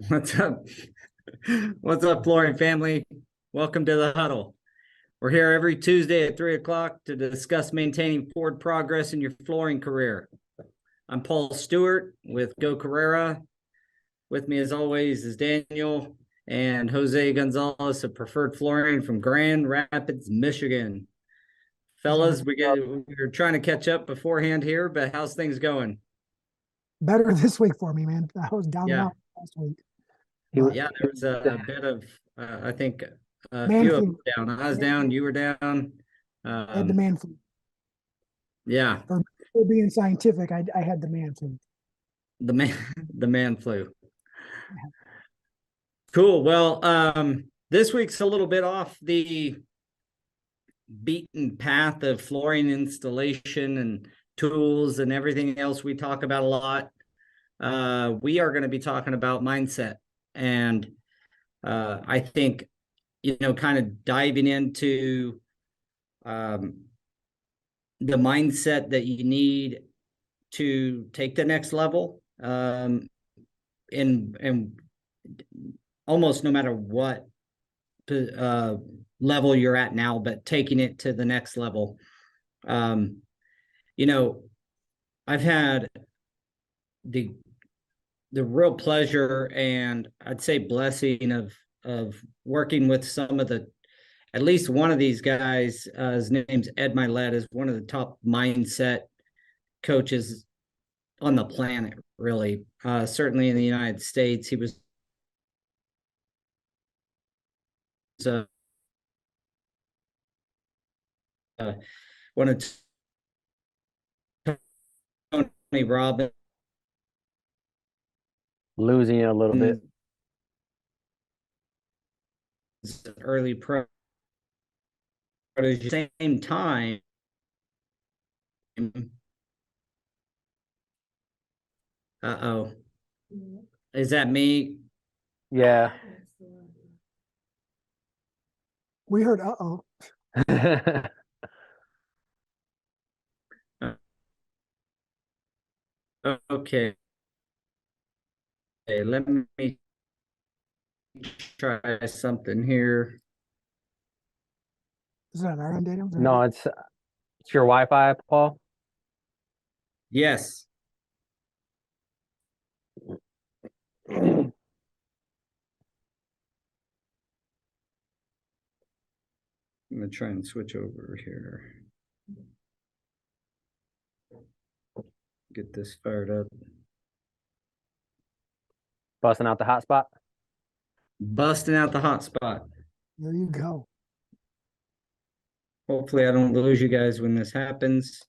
What's up? What's up, flooring family? Welcome to the Huddle. We're here every Tuesday at 3 o'clock to discuss maintaining forward progress in your flooring career. I'm Paul Stuart with Go Carerra. With me, as always, is Daniel and Jose Gonzalez of Preferred Flooring from Grand Rapids, Michigan. Fellas, we're trying to catch up beforehand here, but how's things going? Better this week for me, man. I was down and Yeah. out last week. Yeah, there was a bit of, I think, a Man few of us flu. down. I was down, you were down. I had the man flu. Yeah, For being scientific, I had the man flu. the man, the man flu. Cool. Well, this week's a little bit off the beaten path of flooring installation and tools and everything else we talk about a lot. We are going to be talking about mindset, and I think, kind of diving into the mindset that you need to take the next level, in almost no matter what level you're at now, but taking it to the next level. You know, I've had the real pleasure and I'd say blessing of working with some of the, at least one of these guys. His name's Ed Milet, is one of the top mindset coaches on the planet, really. Certainly in the United States, he was uh, one of Tony Robbins' Losing you a little bit. early pro. But at the same time, uh-oh, is that me? Yeah. We heard uh-oh. Okay. Okay, let me try something here. Is that our end, Daniel? No, it's your Wi-Fi, Paul. Yes. I'm gonna try and switch over here. Get this fired up. Busting out the hotspot. Busting out the hotspot. There you go. Hopefully I don't lose you guys when this happens.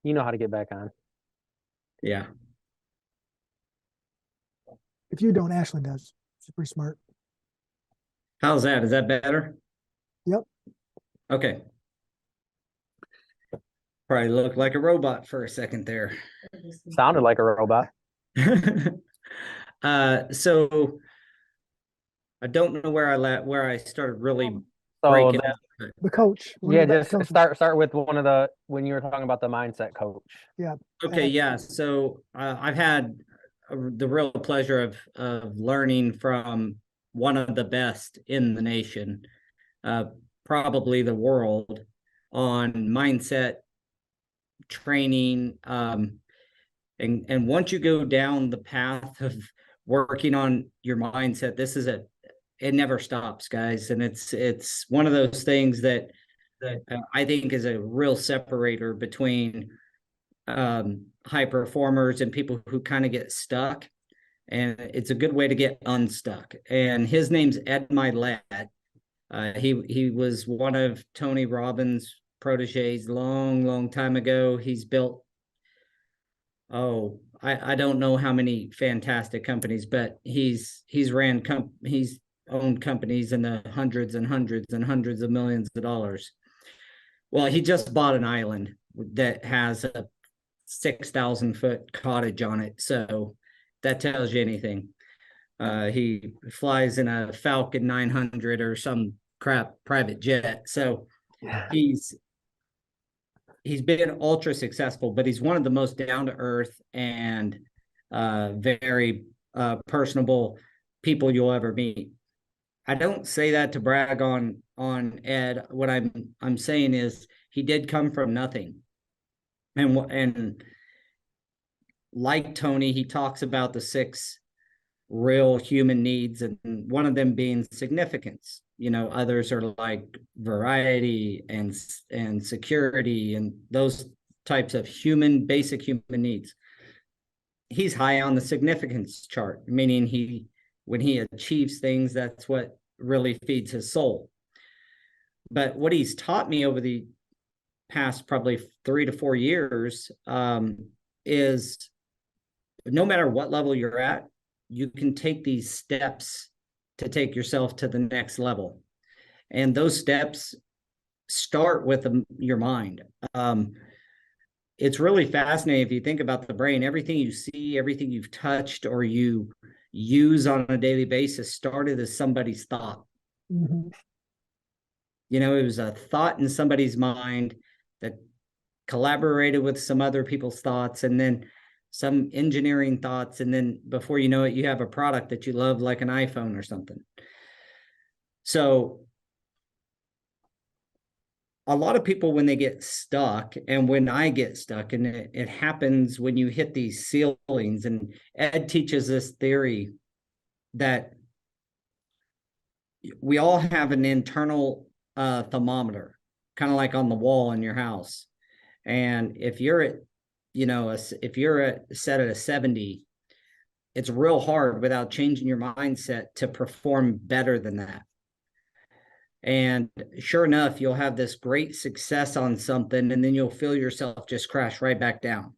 You know how to get back on. Yeah. If you don't, Ashley does. She's pretty smart. How's that? Is that better? Yep. Okay. Probably looked like a robot for a second there. Sounded like a robot. So I don't know where I started really So breaking that, up. The coach. yeah, just start with one of the when you were talking about the mindset coach. Yeah. Okay, yeah. So I've had the real pleasure of learning from one of the best in the nation, probably the world, on mindset training. And once you go down the path of working on your mindset, it never stops, guys. And it's one of those things that I think is a real separator between high performers and people who kind of get stuck. And it's a good way to get unstuck. And his name's Ed Milet. He was one of Tony Robbins' proteges long time ago. He's built, I don't know how many fantastic companies, but he's owned companies in the hundreds and hundreds and hundreds of millions of dollars. Well, he just bought an island that has a 6,000-foot cottage on it, so that tells you anything. He flies in a Falcon 900 or some crap private jet, so he's he's been ultra successful, but he's one of the most down to earth and very personable people you'll ever meet. I don't say that to brag on Ed. What I'm saying is he did come from nothing, and like Tony, he talks about the 6 real human needs, and one of them being significance. You know, others are like variety and security and those types of basic human needs. He's high on the significance chart, meaning when he achieves things, that's what really feeds his soul. But what he's taught me over the past probably 3 to 4 years is no matter what level you're at, you can take these steps to take yourself to the next level. And those steps start with your mind. It's really fascinating if you think about the brain. Everything you see, everything you've touched or you use on a daily basis started as somebody's thought. Mm-hmm. You know, it was a thought in somebody's mind that collaborated with some other people's thoughts, and then some engineering thoughts, and then before you know it, you have a product that you love, like an iPhone or something. So a lot of people, when they get stuck, and when I get stuck, and it happens when you hit these ceilings, and Ed teaches this theory that we all have an internal thermometer, kind of like on the wall in your house. And if you're at, if you're set at a 70, it's real hard without changing your mindset to perform better than that. And sure enough, you'll have this great success on something, and then you'll feel yourself just crash right back down.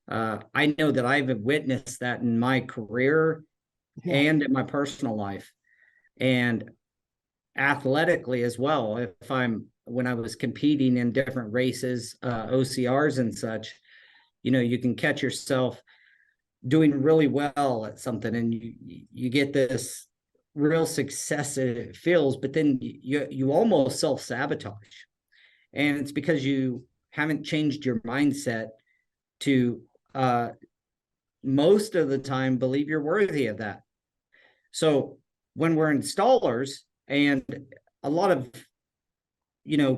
I know that I've witnessed that in my career and in my personal life, and athletically as well. When I was competing in different races, OCRs and such, you can catch yourself doing really well at something, and you get this real success it feels, but then you almost self-sabotage, and it's because you haven't changed your mindset to most of the time believe you're worthy of that. So when we're installers, and a lot of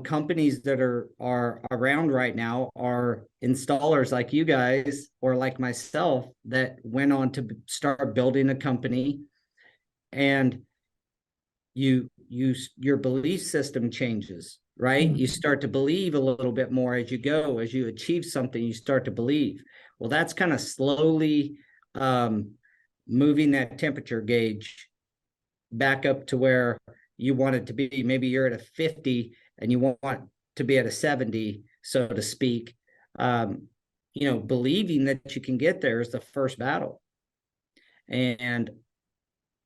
companies that are around right now are installers like you guys or like myself that went on to start building a company, and your belief system changes, right? You start to believe a little bit more as you go. As you achieve something, you start to believe. Well, that's kind of slowly moving that temperature gauge back up to where you want it to be. Maybe you're at a 50 and you want to be at a 70, so to speak. Believing that you can get there is the first battle. And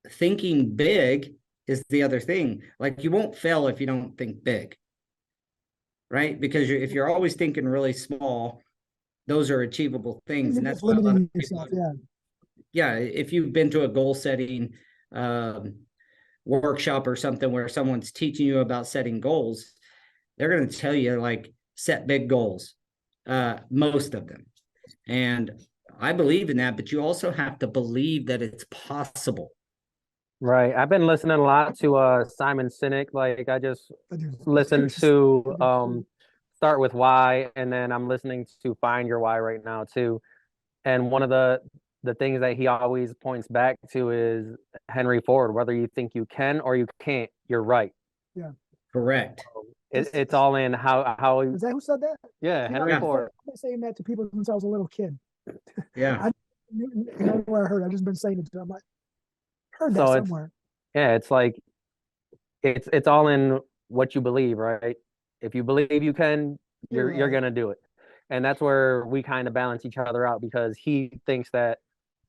thinking big is the other thing. Like, you won't fail if you don't think big, right? Because if you're always thinking really small, those are achievable things. And that's limiting yourself. Yeah. If you've been to a goal setting workshop or something where someone's teaching you about setting goals, they're going to tell you, like, set big goals, most of them. And I believe in that, but you also have to believe that it's possible. Right. I've been listening a lot to Simon Sinek. Like, I just listened to Start With Why, and then I'm listening to Find Your Why right now too. And one of the things that he always points back to is Henry Ford. Whether you think you can or you can't, you're right. Yeah. Correct. It's all in how Is that who said that? Yeah, Henry Ford. I've been saying that to people since I was a little kid. Yeah. I don't know where I heard. I've just been saying it to them. Like, heard that So somewhere. It's like it's all in what you believe, right? If you believe you can, you're gonna do it. And that's where we kind of balance each other out, because he thinks that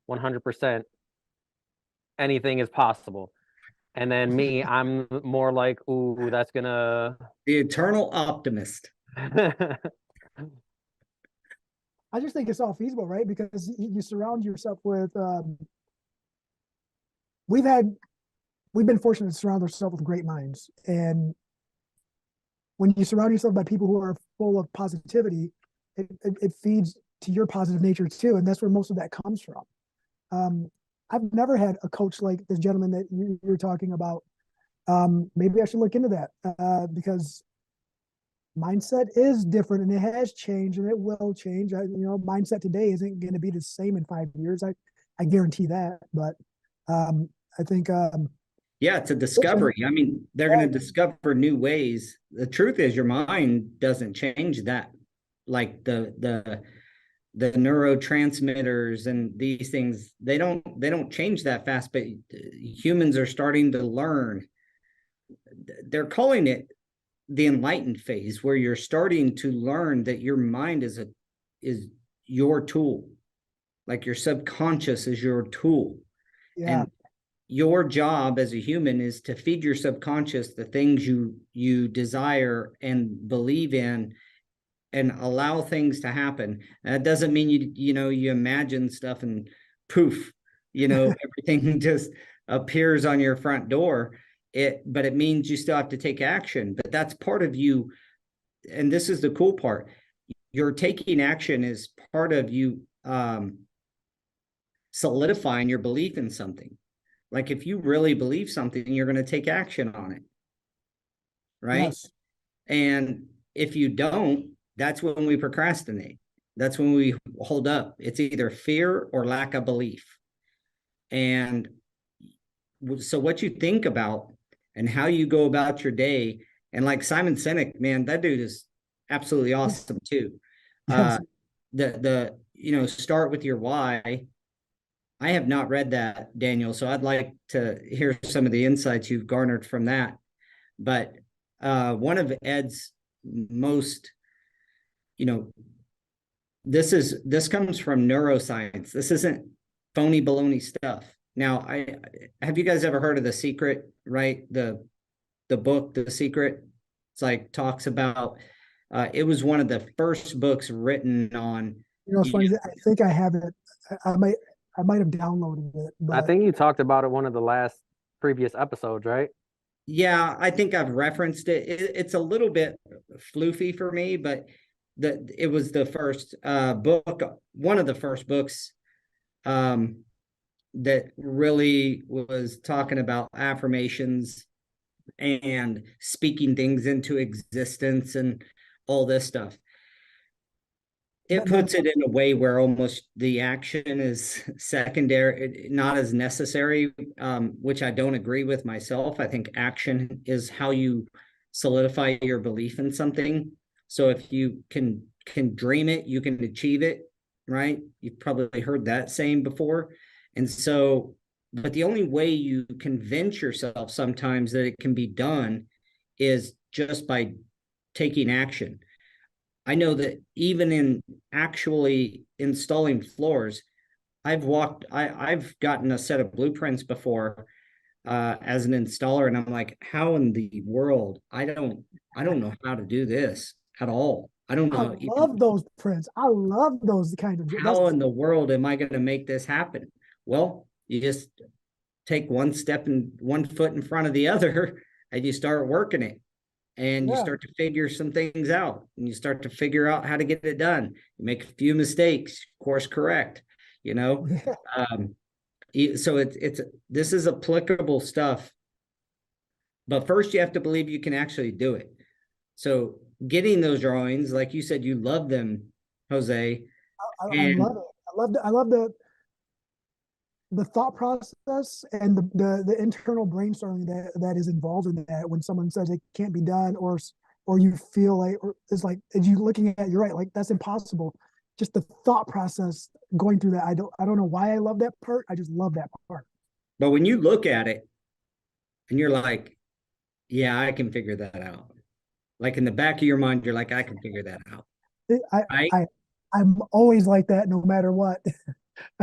100% anything is possible. And then me, I'm more like, ooh, that's gonna... The eternal optimist. I just think it's all feasible, right? Because you surround yourself with, we've been fortunate to surround ourselves with great minds. And when you surround yourself by people who are full of positivity, it feeds to your positive nature too. And that's where most of that comes from. I've never had a coach like this gentleman that you're talking about. Maybe I should look into that because mindset is different and it has changed and it will change. Mindset today isn't going to be the same in 5 years. I guarantee that. But I think yeah, it's a discovery. I mean, they're going to discover new ways. The truth is, your mind doesn't change that. Like the neurotransmitters and these things, they don't change that fast. But humans are starting to learn. They're calling it the enlightened phase, where you're starting to learn that your mind is your tool. Like your subconscious is your tool. Yeah. And your job as a human is to feed your subconscious the things you desire and believe in, and allow things to happen. And that doesn't mean you imagine stuff and poof, everything just appears on your front door. But it means you still have to take action. But that's part of you. And this is the cool part. Your taking action is part of you solidifying your belief in something. Like if you really believe something, you're going to take action on it. Right. Yes. And if you don't, that's when we procrastinate. That's when we hold up. It's either fear or lack of belief. And so what you think about and how you go about your day, and like Simon Sinek, man, that dude is absolutely awesome too. Yes. Start with your why. I have not read that, Daniel, so I'd like to hear some of the insights you've garnered from that. But one of Ed's most, this comes from neuroscience. This isn't phony baloney stuff. Now, have you guys ever heard of The Secret, right? The book, The Secret. It's like talks about, it was one of the first books written on. It's funny. I think I have it. I might have downloaded it. But I think you talked about it one of the last previous episodes, right? Yeah, I think I've referenced it. It's a little bit floofy for me, but it was the first book, one of the first books that really was talking about affirmations and speaking things into existence and all this stuff. It puts it in a way where almost the action is secondary, not as necessary, which I don't agree with myself. I think action is how you solidify your belief in something. So if you can dream it, you can achieve it, right? You've probably heard that saying before. And so, but the only way you convince yourself sometimes that it can be done is just by taking action. I know that even in actually installing floors, I've gotten a set of blueprints before as an installer, and I'm like, how in the world? I don't know how to do this at all. I don't know. I love those prints. I love those kind of. How in the world am I going to make this happen? Well, you just take one step and 1 foot in front of the other, and you start working it. And you start to figure some things out, and you start to figure out how to get it done. You make a few mistakes, course correct, So this is applicable stuff, but first you have to believe you can actually do it. So getting those drawings, like you said, you love them, Jose. I love it. I love the thought process and the internal brainstorming that is involved in that. When someone says it can't be done, or you feel like, or it's like, as you looking at, you're right, like that's impossible. Just the thought process going through that. I don't know why I love that part. I just love that part. But when you look at it and you're like, yeah, I can figure that out. Like in the back of your mind, you're like, I can figure that out. I'm always like that, no matter what.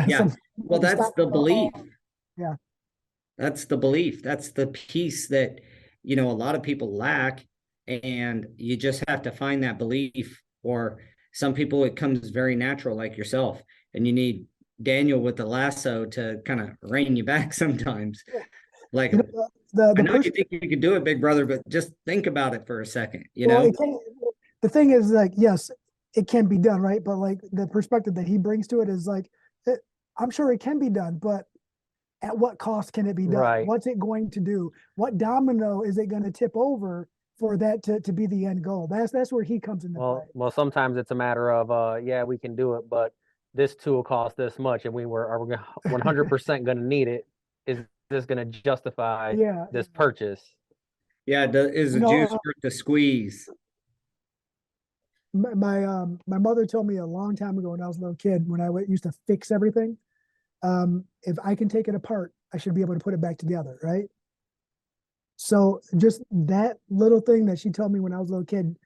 Yeah. Well, that's the belief. Yeah. That's the belief. That's the piece that, a lot of people lack, and you just have to find that belief. Or some people, it comes very natural, like yourself, and you need Daniel with the lasso to kind of rein you back sometimes. Like, I the know you person, think you can do it, big brother, but just think about it for a second, well, the thing is like, yes, it can be done, right? But like the perspective that he brings to it is like, I'm sure it can be done, but at what cost can it be done? Right. What's it going to do? What domino is it going to tip over for that to be the end goal? That's where he comes into play. Well, sometimes it's a matter of, yeah, we can do it, but this tool costs this much, and are we 100% going to need it? Is this going to justify Yeah, this purchase? Yeah, is you the know, juice worth the squeeze? my mother told me a long time ago when I was a little kid, when I used to fix everything, if I can take it apart, I should be able to put it back together, right? So just that little thing that she told me when I was a little kid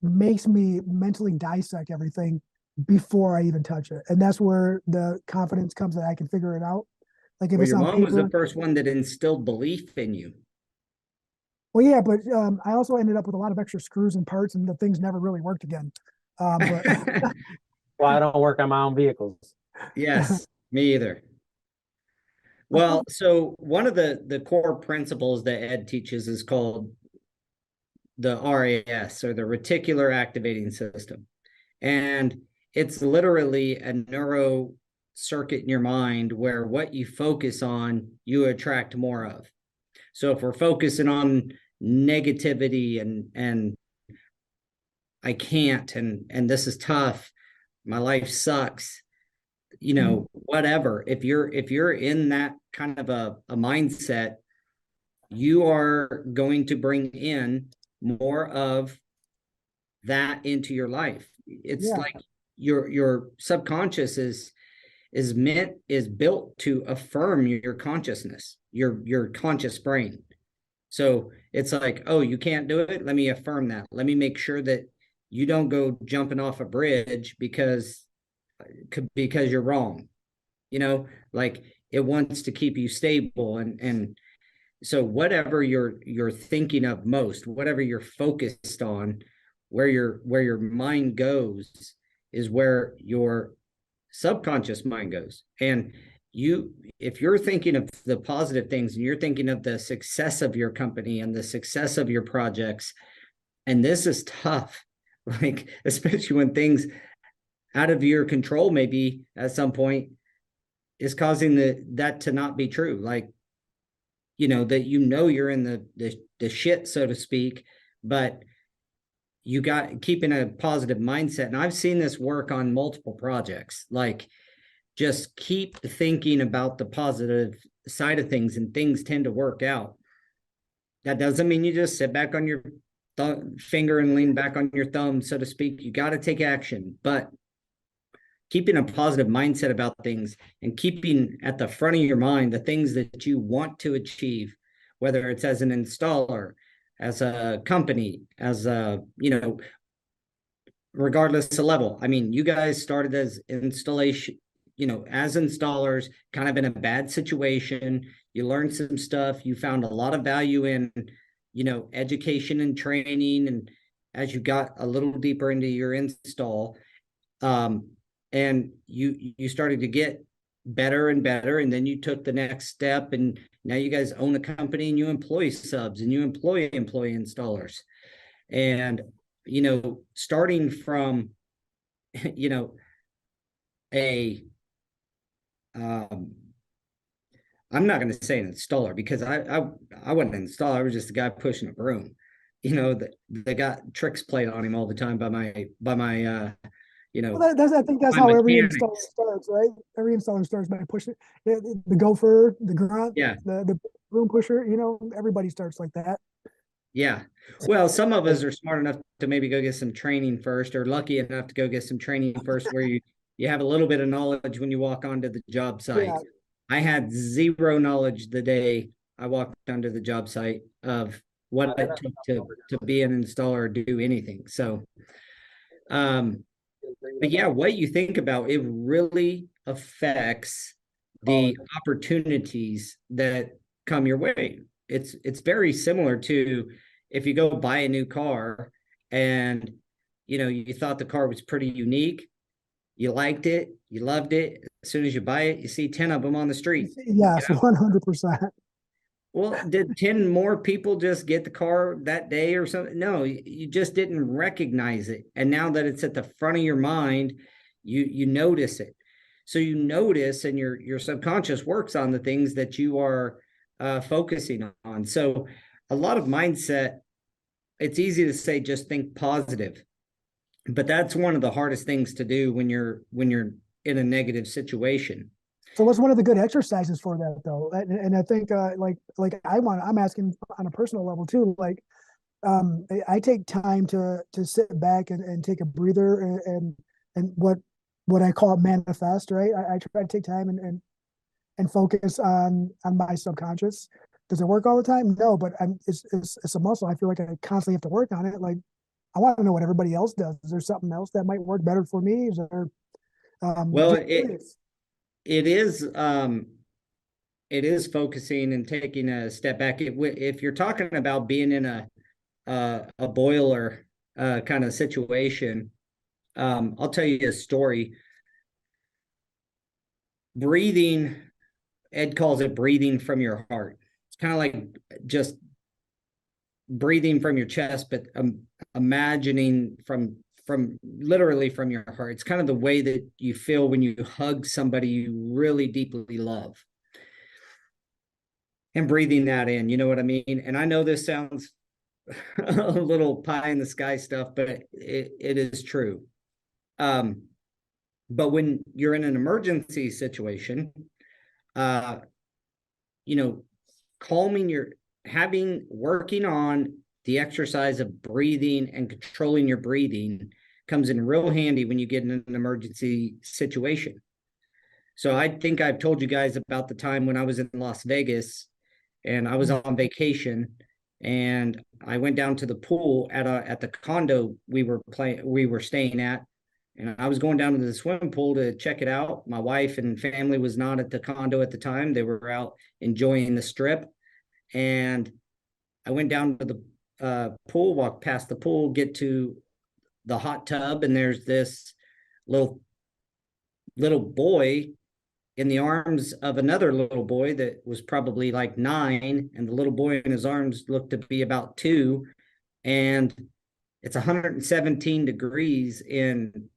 makes me mentally dissect everything before I even touch it. And that's where the confidence comes that I can figure it out. Like if Well, it's your on mom was the paper. first one that instilled belief in you. Well, yeah, but I also ended up with a lot of extra screws and parts, and the things never really worked again. But Well, I don't work on my own vehicles. Yes, me either. Well, so one of the core principles that Ed teaches is called the RAS, or the reticular activating system. And it's literally a neuro circuit in your mind where what you focus on, you attract more of. So if we're focusing on negativity and I can't, and this is tough, my life sucks, whatever. If you're in that kind of a mindset, you are going to bring in more of that into your life. It's yeah, like your subconscious is built to affirm your consciousness, your conscious brain. So it's like, oh, you can't do it, let me affirm that, let me make sure that you don't go jumping off a bridge because you're wrong, like it wants to keep you stable. And so whatever you're thinking of most, whatever you're focused on, where your mind goes is where your subconscious mind goes. And if you're thinking of the positive things and you're thinking of the success of your company and the success of your projects, and this is tough, like especially when things out of your control maybe at some point is causing that to not be true, like that you're in the shit, so to speak, but you got keeping a positive mindset. And I've seen this work on multiple projects, like just keep thinking about the positive side of things and things tend to work out. That doesn't mean you just sit back on your finger and lean back on your thumb, so to speak. You got to take action, but keeping a positive mindset about things and keeping at the front of your mind the things that you want to achieve, whether it's as an installer, as a company, as regardless of level. I mean, you guys started as installation, as installers, kind of in a bad situation. You learned some stuff. You found a lot of value in, education and training. And as you got a little deeper into your install, and you started to get better and better, and then you took the next step, and now you guys own a company and you employ subs and you employ installers. And starting from a I'm not going to say an installer, because I wasn't an installer. I was just a guy pushing a broom, that they got tricks played on him all the time by my well, I think that's my how every installer mechanics. starts, right? Every installer starts by pushing the gopher, the grunt, Yeah. the broom pusher. Everybody starts like that. Yeah. Well, some of us are smart enough to maybe go get some training first, or lucky enough to go get some training first, where you have a little bit of knowledge when you walk onto the job site. Yeah. I had zero knowledge the day I walked onto the job site of what it took to be an installer or do anything. So, but yeah, what you think about it really affects the opportunities that come your way. It's very similar to if you go buy a new car and you thought the car was pretty unique, you liked it, you loved it. As soon as you buy it, you see 10 of them on the street. Yes, 100%. Well, did 10 more people just get the car that day or something? No, you just didn't recognize it. And now that it's at the front of your mind, you notice it. So you notice, and your subconscious works on the things that you are focusing on. So a lot of mindset, it's easy to say just think positive, but that's one of the hardest things to do when you're in a negative situation. So what's one of the good exercises for that though? And I think I'm asking on a personal level too. Like I take time to sit back and take a breather and what I call manifest, right? I try to take time and focus on my subconscious. Does it work all the time? No, but it's a muscle. I feel like I constantly have to work on it. Like I want to know what everybody else does. Is there something else that might work better for me? Is there Well, it is focusing and taking a step back. If you're talking about being in a boiler kind of situation, I'll tell you a story. Breathing, Ed calls it breathing from your heart. It's kind of like just breathing from your chest, but imagining from literally from your heart. It's kind of the way that you feel when you hug somebody you really deeply love, and breathing that in. You know what I mean? And I know this sounds a little pie in the sky stuff, but it is true. But when you're in an emergency situation, working on the exercise of breathing and controlling your breathing comes in real handy when you get in an emergency situation. So I think I've told you guys about the time when I was in Las Vegas and I was on vacation, and I went down to the pool at the condo we were staying at, and I was going down to the swimming pool to check it out. My wife and family was not at the condo at the time. They were out enjoying the strip. And I went down to the pool, walked past the pool, get to the hot tub, and there's this little boy in the arms of another little boy that was probably like 9, and the little boy in his arms looked to be about 2. And it's 117 degrees in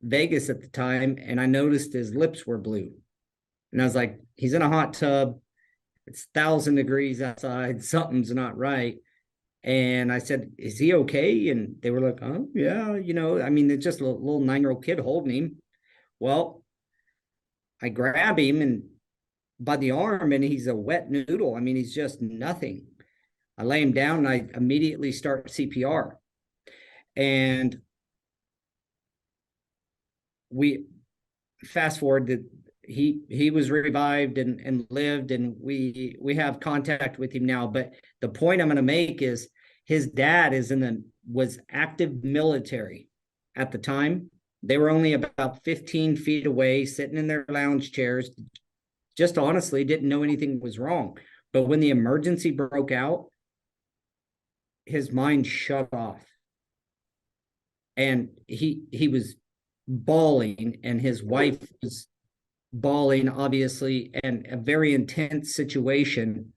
Vegas at the time, and I noticed his lips were blue. And I was like, he's in a hot tub. It's 1,000 degrees outside. Something's not right. And I said, is he okay? And they were like, oh, yeah, I mean, it's just a little 9-year-old kid holding him. Well, I grab him and by the arm, and he's a wet noodle. I mean, he's just nothing. I lay him down and I immediately start CPR. And we fast forward that he was revived and lived, and we have contact with him now. But the point I'm going to make is his dad was active military at the time. They were only about 15 feet away, sitting in their lounge chairs, just honestly didn't know anything was wrong. But when the emergency broke out, his mind shut off. And he was bawling, and his wife was bawling, obviously, and a very intense situation.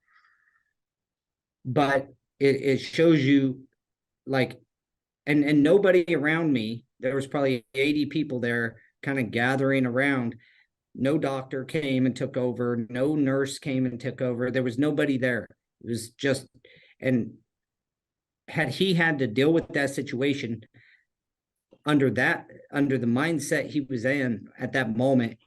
But it shows you, like, and nobody around me, there was probably 80 people there kind of gathering around. No doctor came and took over. No nurse came and took over. There was nobody there. It was just, and had he had to deal with that situation under the mindset he was in at that moment,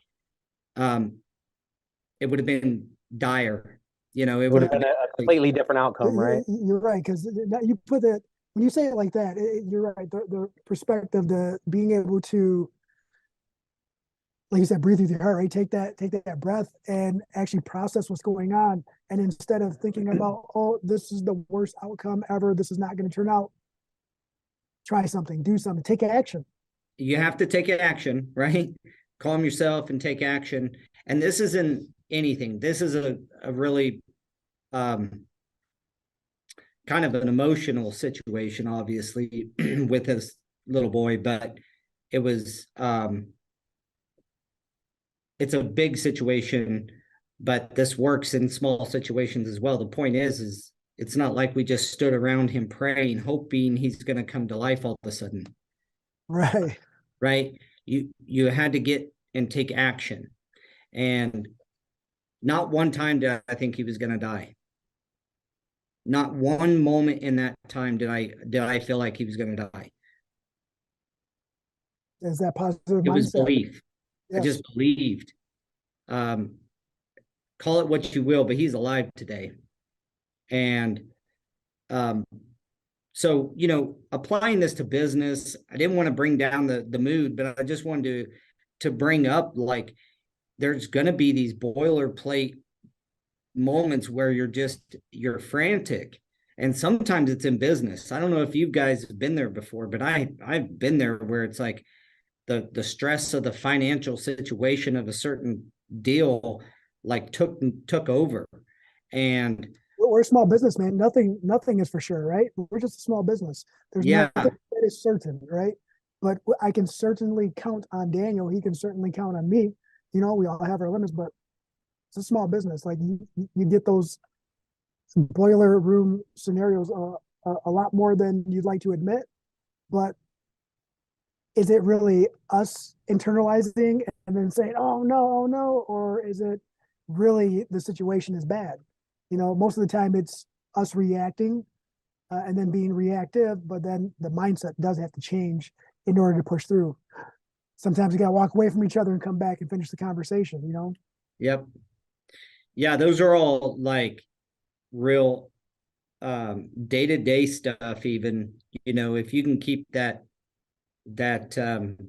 it would have been dire. It would have been a completely different outcome, right? You're right, because you put that, when you say it like that, you're right. The perspective, the being able to, like you said, breathe through your heart, right? Take that breath and actually process what's going on. And instead of thinking about, oh, this is the worst outcome ever, this is not going to turn out, try something, do something, take action. You have to take action, right? Calm yourself and take action. And this isn't anything. This is a really kind of an emotional situation, obviously, with this little boy, but it's a big situation but this works in small situations as well. The point is it's not like we just stood around him praying, hoping he's going to come to life all of a sudden. Right. Right. You had to get and take action. And not one time did I think he was going to die. Not one moment in that time did I feel like he was going to die. Is that positive It was mindset? belief. Yes. I just believed. Call it what you will, but he's alive today. And so, applying this to business, I didn't want to bring down the mood, but I just wanted to bring up, like, there's going to be these boilerplate moments where you're frantic. And sometimes it's in business. I don't know if you guys have been there before, but I've been there, where it's like the stress of the financial situation of a certain deal, like took over. And we're a small business, man. Nothing is for sure, right? We're just a small business. There's yeah, nothing that is certain, right? But I can certainly count on Daniel. He can certainly count on me. We all have our limits, but it's a small business. Like you get those boiler room scenarios a lot more than you'd like to admit. But is it really us internalizing and then saying, oh no, or is it really the situation is bad? Most of the time it's us reacting and then being reactive, but then the mindset does have to change in order to push through. Sometimes you got to walk away from each other and come back and finish the conversation. Yep. Yeah, those are all like real day-to-day stuff. Even, if you can keep that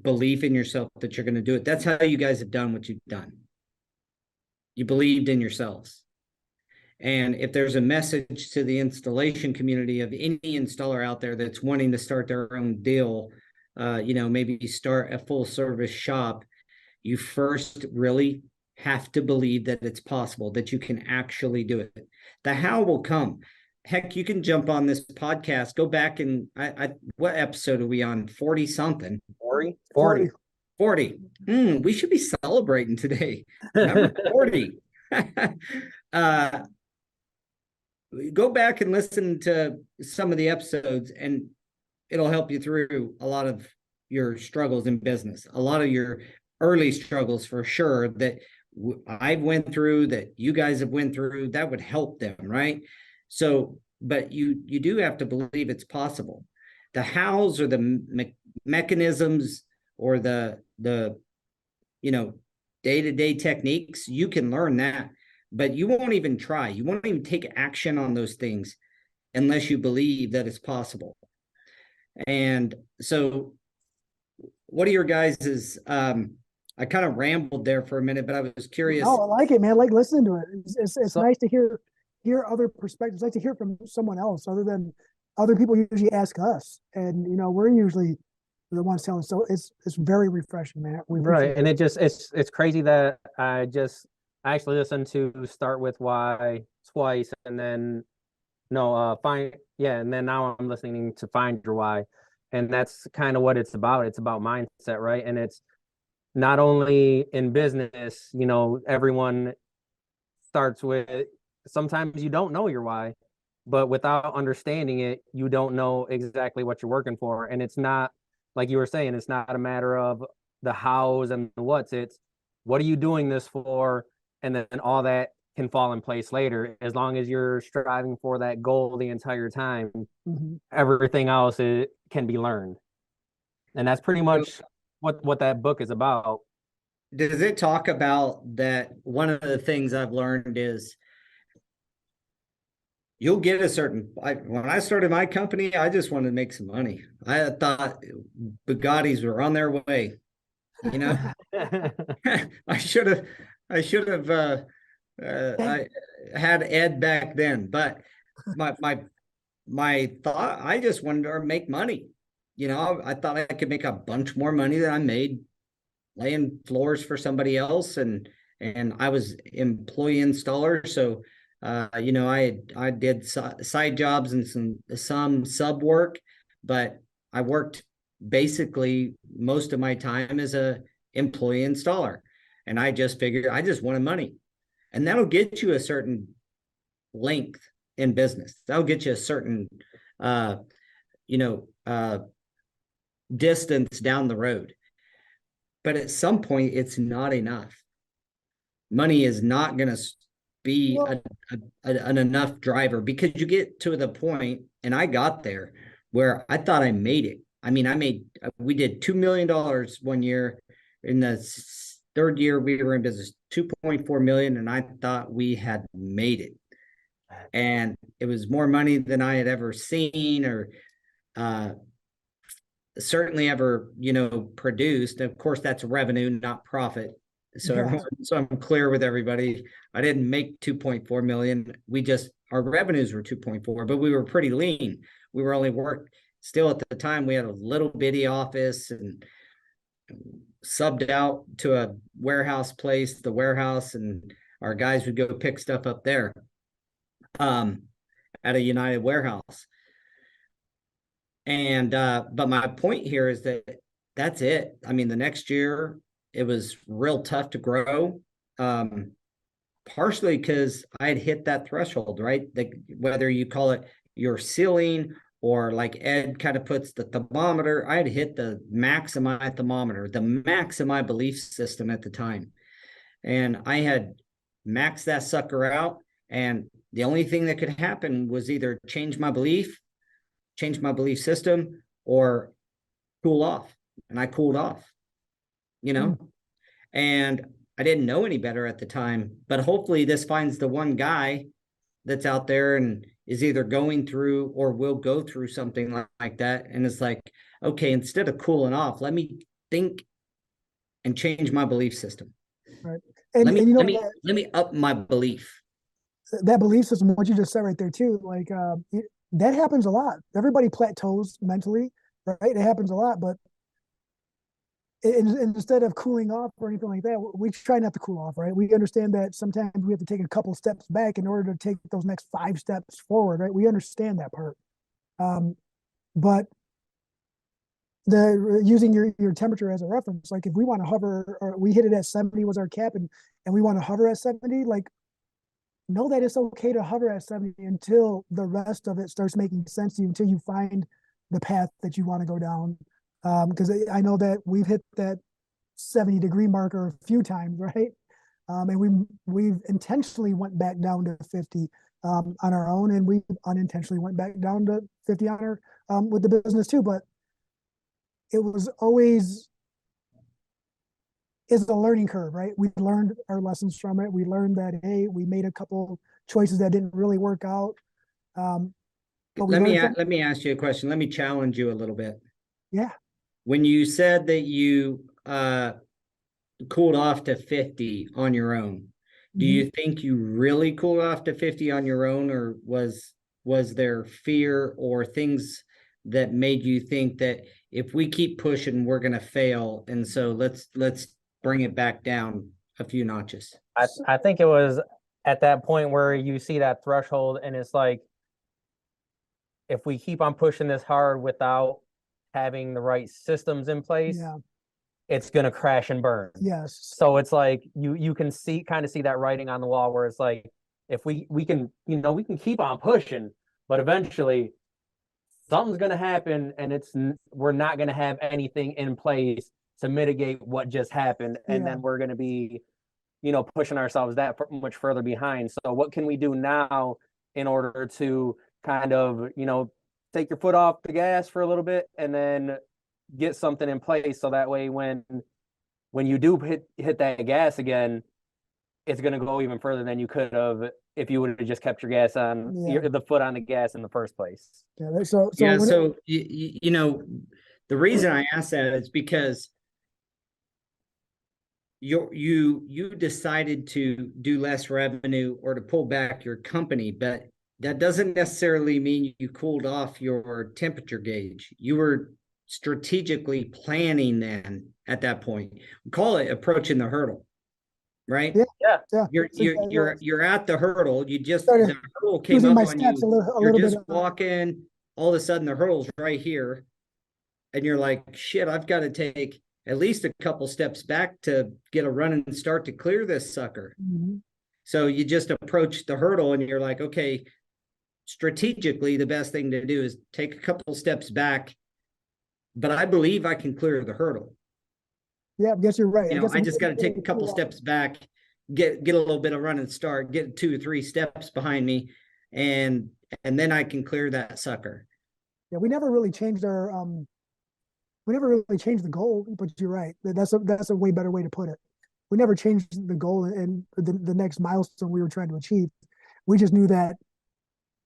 belief in yourself that you're going to do it. That's how you guys have done what you've done. You believed in yourselves. And if there's a message to the installation community of any installer out there that's wanting to start their own deal, maybe start a full service shop, you first really have to believe that it's possible, that you can actually do it. The how will come. Heck, you can jump on this podcast, go back and what episode are we on? 40 something. 40. We should be celebrating today. Number 40. Go back and listen to some of the episodes, and it'll help you through a lot of your struggles in business, a lot of your early struggles for sure that I went through, that you guys have went through. That would help them, right? So, but you do have to believe it's possible. The hows or the mechanisms or the day-to-day techniques, you can learn that, but you won't even try. You won't even take action on those things unless you believe that it's possible. And so what are your guys's, I kind of rambled there for a minute, but I was curious. No, I like it, man. I like listening to it. It's nice to hear other perspectives. I like to hear from someone else other than other people usually ask us. And, we're usually the ones telling. So it's very refreshing, man. Right. And it's crazy that I actually listened to Start With Why twice, and then and then now I'm listening to Find Your Why. And that's kind of what it's about. It's about mindset, right? And it's not only in business, everyone starts with, sometimes you don't know your why, but without understanding it, you don't know exactly what you're working for. And it's not, like you were saying, it's not a matter of the hows and the what's, it's what are you doing this for? And then all that can fall in place later. As long as you're striving for that goal the entire time, everything else can be learned. And that's pretty much what that book is about. Does it talk about that? One of the things I've learned is you'll get when I started my company, I just wanted to make some money. I thought Bugattis were on their way. I should have I had Ed back then, but my thought, I just wanted to make money. I thought I could make a bunch more money than I made laying floors for somebody else, and I was employee installer. So, I did side jobs and some sub work, but I worked basically most of my time as a employee installer, and I just figured I just wanted money. and that'll get you a certain length in business. That'll get you a certain, distance down the road. But at some point, it's not enough. Money is not going to be an enough driver, because you get to the point, and I got there, where I thought I made it. I mean, we did $2 million one year. In the third year we were in business, 2.4 million, and I thought we had made it. And it was more money than I had ever seen, or certainly ever, produced. Of course, that's revenue, not profit. So so I'm clear with everybody. I didn't make 2.4 million. Our revenues were 2.4, but we were pretty lean. We were only still at the time, we had a little bitty office and subbed out to a warehouse place, the warehouse, and our guys would go pick stuff up there at a United warehouse. And but my point here is that's it. I mean, the next year it was real tough to grow, partially because I had hit that threshold, right? Whether you call it your ceiling, or like Ed kind of puts the thermometer, I had hit the max of my thermometer, the max of my belief system at the time. And I had maxed that sucker out. And the only thing that could happen was either change my belief system, or cool off. And I cooled off, and I didn't know any better at the time. But hopefully this finds the one guy that's out there and is either going through or will go through something like that. And it's like, okay, instead of cooling off, let me think and change my belief system. Right. Let me up my belief. That belief system, what you just said right there too, like that happens a lot. Everybody plateaus mentally, right? It happens a lot, but instead of cooling off or anything like that, we try not to cool off, right? We understand that sometimes we have to take a couple steps back in order to take those next 5 steps forward, right? We understand that part. But using your temperature as a reference, like if we want to hover, or we hit it at 70 was our cap, and we want to hover at 70, like, know that it's okay to hover at 70 until the rest of it starts making sense to you, until you find the path that you want to go down. Because I know that we've hit that 70-degree marker a few times, right? And we've intentionally went back down to 50 on our own, and we unintentionally went back down to 50 on our with the business too. But it was always is a learning curve, right? We learned our lessons from it. We learned that, hey, we made a couple choices that didn't really work out. Let me ask you a question. Let me challenge you a little bit. Yeah. When you said that you cooled off to 50 on your own, do you think you really cooled off to 50 on your own, or was there fear or things that made you think that if we keep pushing, we're going to fail, and so let's bring it back down a few notches? I think it was at that point where you see that threshold, and it's like, if we keep on pushing this hard without having the right systems in place, it's going to crash and burn. Yes. So it's like you can kind of see that writing on the wall, where it's like, if we can, we can keep on pushing, but eventually something's going to happen, and we're not going to have anything in place to mitigate what just happened. And then we're going to be, pushing ourselves that much further behind. So what can we do now in order to kind of, take your foot off the gas for a little bit, and then get something in place, so that way when you do hit that gas again, it's going to go even further than you could have if you would have just kept your gas on the foot on the gas in the first place. So the reason I asked that is because you decided to do less revenue or to pull back your company, but that doesn't necessarily mean you cooled off your temperature gauge. You were strategically planning then at that point. We call it approaching the hurdle, right? Yeah. You're at the hurdle. The hurdle came up on you. You're just walking. All of a sudden, the hurdle's right here, and you're like, "Shit! I've got to take at least a couple steps back to get a running start to clear this sucker." So you just approach the hurdle and you're like, okay, strategically, the best thing to do is take a couple steps back, but I believe I can clear the hurdle. Yeah, I guess you're right. I just got to take a couple steps back, get a little bit of running start, get 2 or 3 steps behind me, and then I can clear that sucker. Yeah, we never really changed the goal, but you're right. That's a way better way to put it. We never changed the goal and the next milestone we were trying to achieve. We just knew that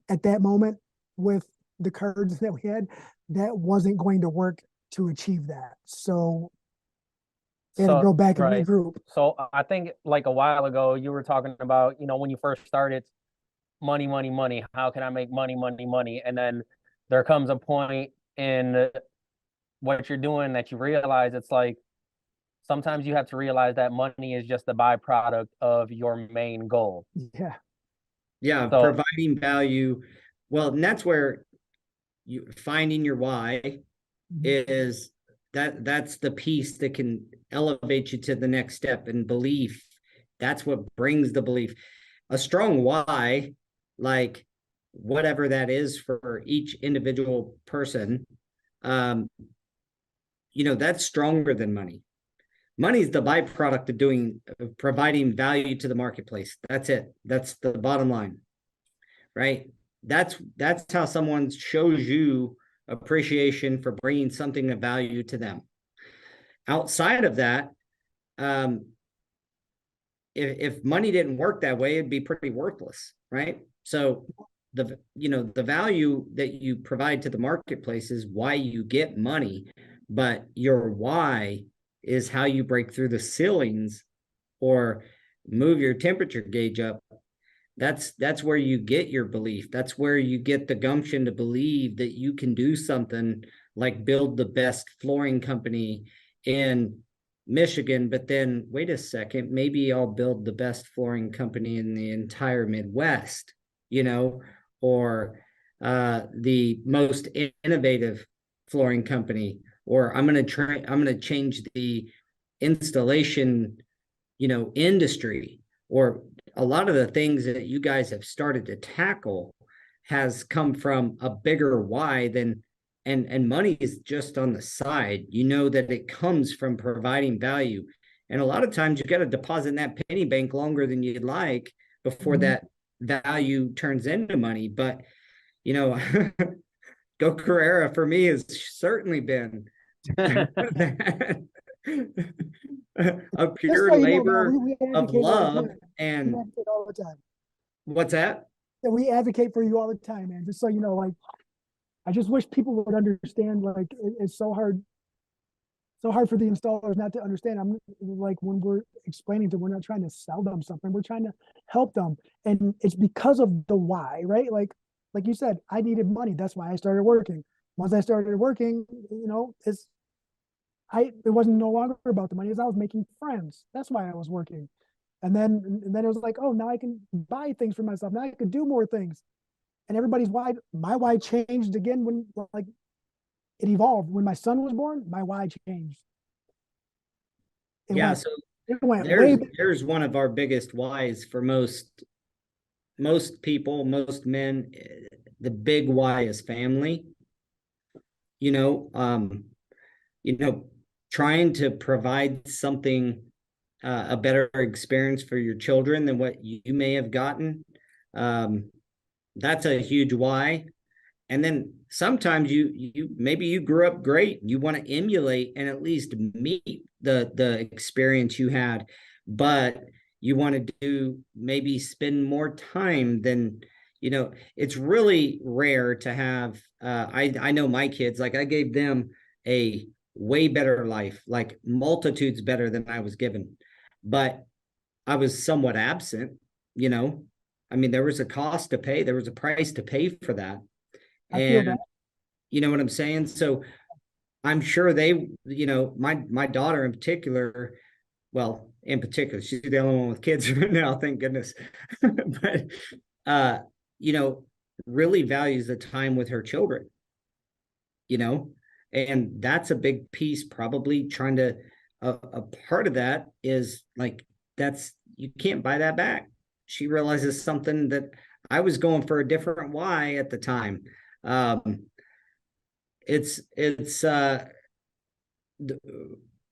at that moment, with the cards that we had, that wasn't going to work to achieve that. So they had to go back and regroup. So I think like a while ago, you were talking about, when you first started, money, money, money. How can I make money, money, money? And then there comes a point in what you're doing that you realize it's like sometimes you have to realize that money is just a byproduct of your main goal. Yeah. Yeah, so, providing value. Well, and that's where you finding your why is that's the piece that can elevate you to the next step. And belief, that's what brings the belief. A strong why, like whatever that is for each individual person, that's stronger than money. Money is the byproduct of providing value to the marketplace. That's it. That's the bottom line, right? That's how someone shows you appreciation for bringing something of value to them. Outside of that, if money didn't work that way, it'd be pretty worthless, right? So the value that you provide to the marketplace is why you get money, but your why is how you break through the ceilings or move your temperature gauge up. That's where you get your belief. That's where you get the gumption to believe that you can do something like build the best flooring company in Michigan, but then wait a second, maybe I'll build the best flooring company in the entire Midwest, or the most innovative flooring company, or I'm going to change the installation, industry. Or a lot of the things that you guys have started to tackle has come from a bigger why than, and money is just on the side. That it comes from providing value. And a lot of times you got to deposit in that penny bank longer than you'd like before that value turns into money. But, Go Carerra for me has certainly been a pure labor of love. And all the time. What's that? Yeah, we advocate for you all the time, man. Just so you know, like, I just wish people would understand, like, it's so hard for the installers not to understand. I'm like, when we're explaining to them, we're not trying to sell them something, we're trying to help them. And it's because of the why, right? Like you said, I needed money. That's why I started working. Once I started working, it wasn't no longer about the money, as I was making friends. That's why I was working. And then it was like, oh, now I can buy things for myself. Now I can do more things. And everybody's why, my why changed again when, like, it evolved. When my son was born, my why changed. There's one of our biggest whys for most people, most men. The big why is family. Trying to provide something, a better experience for your children than what you may have gotten. That's a huge why. And then sometimes maybe you grew up great. You want to emulate and at least meet the experience you had, but you want to maybe spend more time than, it's really rare to have, I know my kids, like I gave them a way better life, like multitudes better than I was given, but I was somewhat absent, there was a cost to pay. There was a price to pay for that. And you know what I'm saying? So I'm sure they, my daughter in particular, she's the only one with kids right now, thank goodness. But, really values the time with her children, and that's a big piece, probably trying to, a part of that is like, you can't buy that back. she realizes something that I was going for a different why at the time. It's the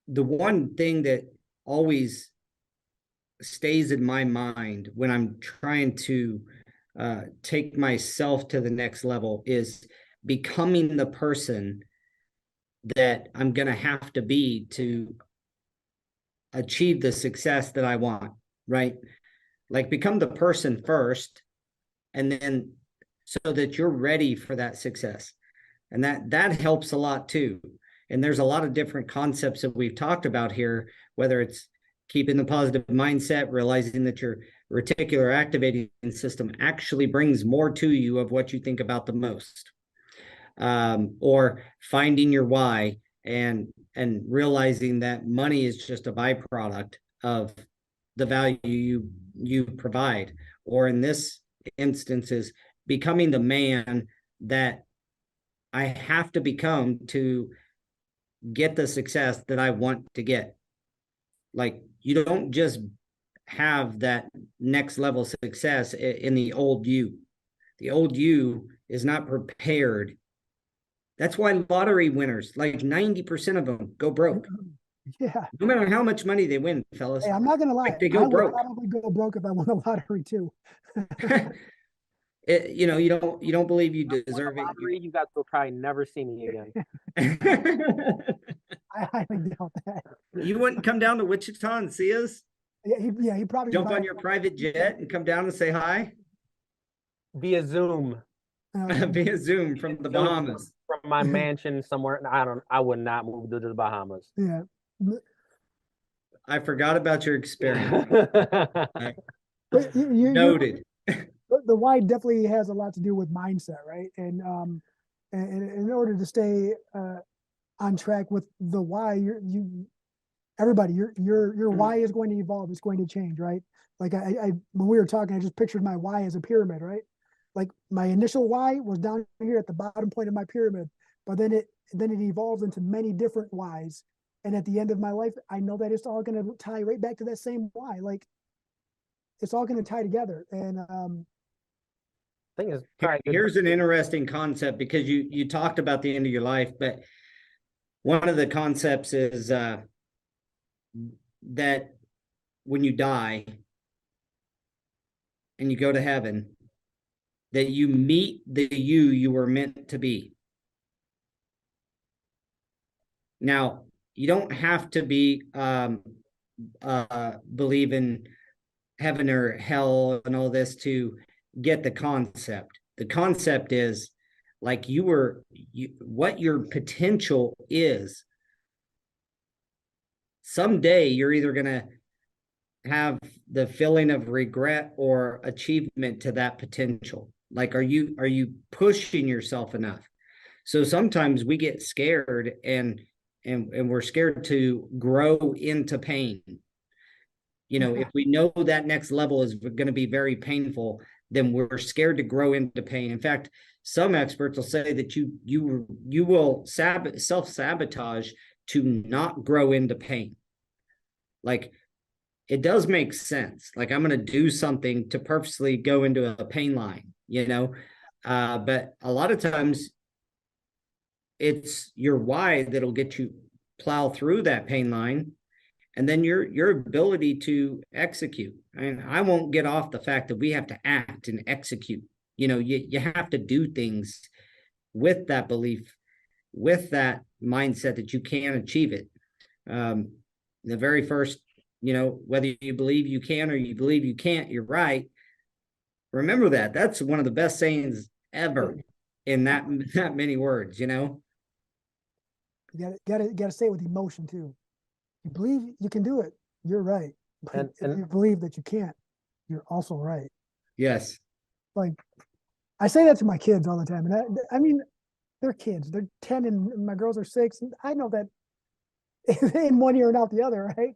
one thing that always stays in my mind when I'm trying to take myself to the next level is becoming the person that I'm going to have to be to achieve the success that I want, right? Like become the person first, and then so that you're ready for that success. And that helps a lot too. And there's a lot of different concepts that we've talked about here, whether it's keeping the positive mindset, realizing that your reticular activating system actually brings more to you of what you think about the most, or finding your why and realizing that money is just a byproduct of the value you provide, or in this instance is becoming the man that I have to become to get the success that I want to get. Like you don't just have that next level success in the old you. The old you is not prepared. That's why lottery winners, like 90% of them, go broke. Yeah. No matter how much money they win, fellas. Hey, I'm not gonna lie. Like they go broke. I would probably go broke if I won the lottery too. You know, you don't believe you deserve it. You guys will probably never see me again. I highly doubt that. You wouldn't come down to Wichita and see us? Yeah, he probably Jump on your private jet and come down and say hi? Via Zoom. Via Zoom from the Bahamas. From my mansion somewhere. I would not move to the Bahamas. Yeah. I forgot about your experience. But Noted. The why definitely has a lot to do with mindset, right? And in order to stay on track with the why, everybody, your why is going to evolve. It's going to change, right? Like I when we were talking, I just pictured my why as a pyramid, right? Like my initial why was down here at the bottom point of my pyramid, but then it evolves into many different whys. And at the end of my life, I know that it's all going to tie right back to that same why. Like it's all going to tie together. And thing is, here's an interesting concept, because you talked about the end of your life, but one of the concepts is that when you die and you go to heaven, that you meet the you were meant to be. Now, you don't have to be believe in heaven or hell and all this to get the concept. The concept is like what your potential is. Someday you're either going to have the feeling of regret or achievement to that potential. Like, are you pushing yourself enough? So sometimes we get scared and we're scared to grow into pain. You know, if we know that next level is going to be very painful, then we're scared to grow into pain. In fact, some experts will say that you will self-sabotage to not grow into pain. Like, it does make sense. Like, I'm going to do something to purposely go into a pain line, you know? But a lot of times it's your why that'll get you plow through that pain line, and then your ability to execute. And I won't get off the fact that we have to act and execute. You know, you have to do things with that belief, with that mindset that you can achieve it. The very first, you know, whether you believe you can or you believe you can't, you're right. Remember that. That's one of the best sayings ever in that many words, you know? You gotta say it with emotion too. You believe you can do it, you're right. But if you believe that you can't, you're also right. Yes. Like, I say that to my kids all the time. And I mean, they're kids. They're 10 and my girls are 6. And I know that in one ear and out the other, right?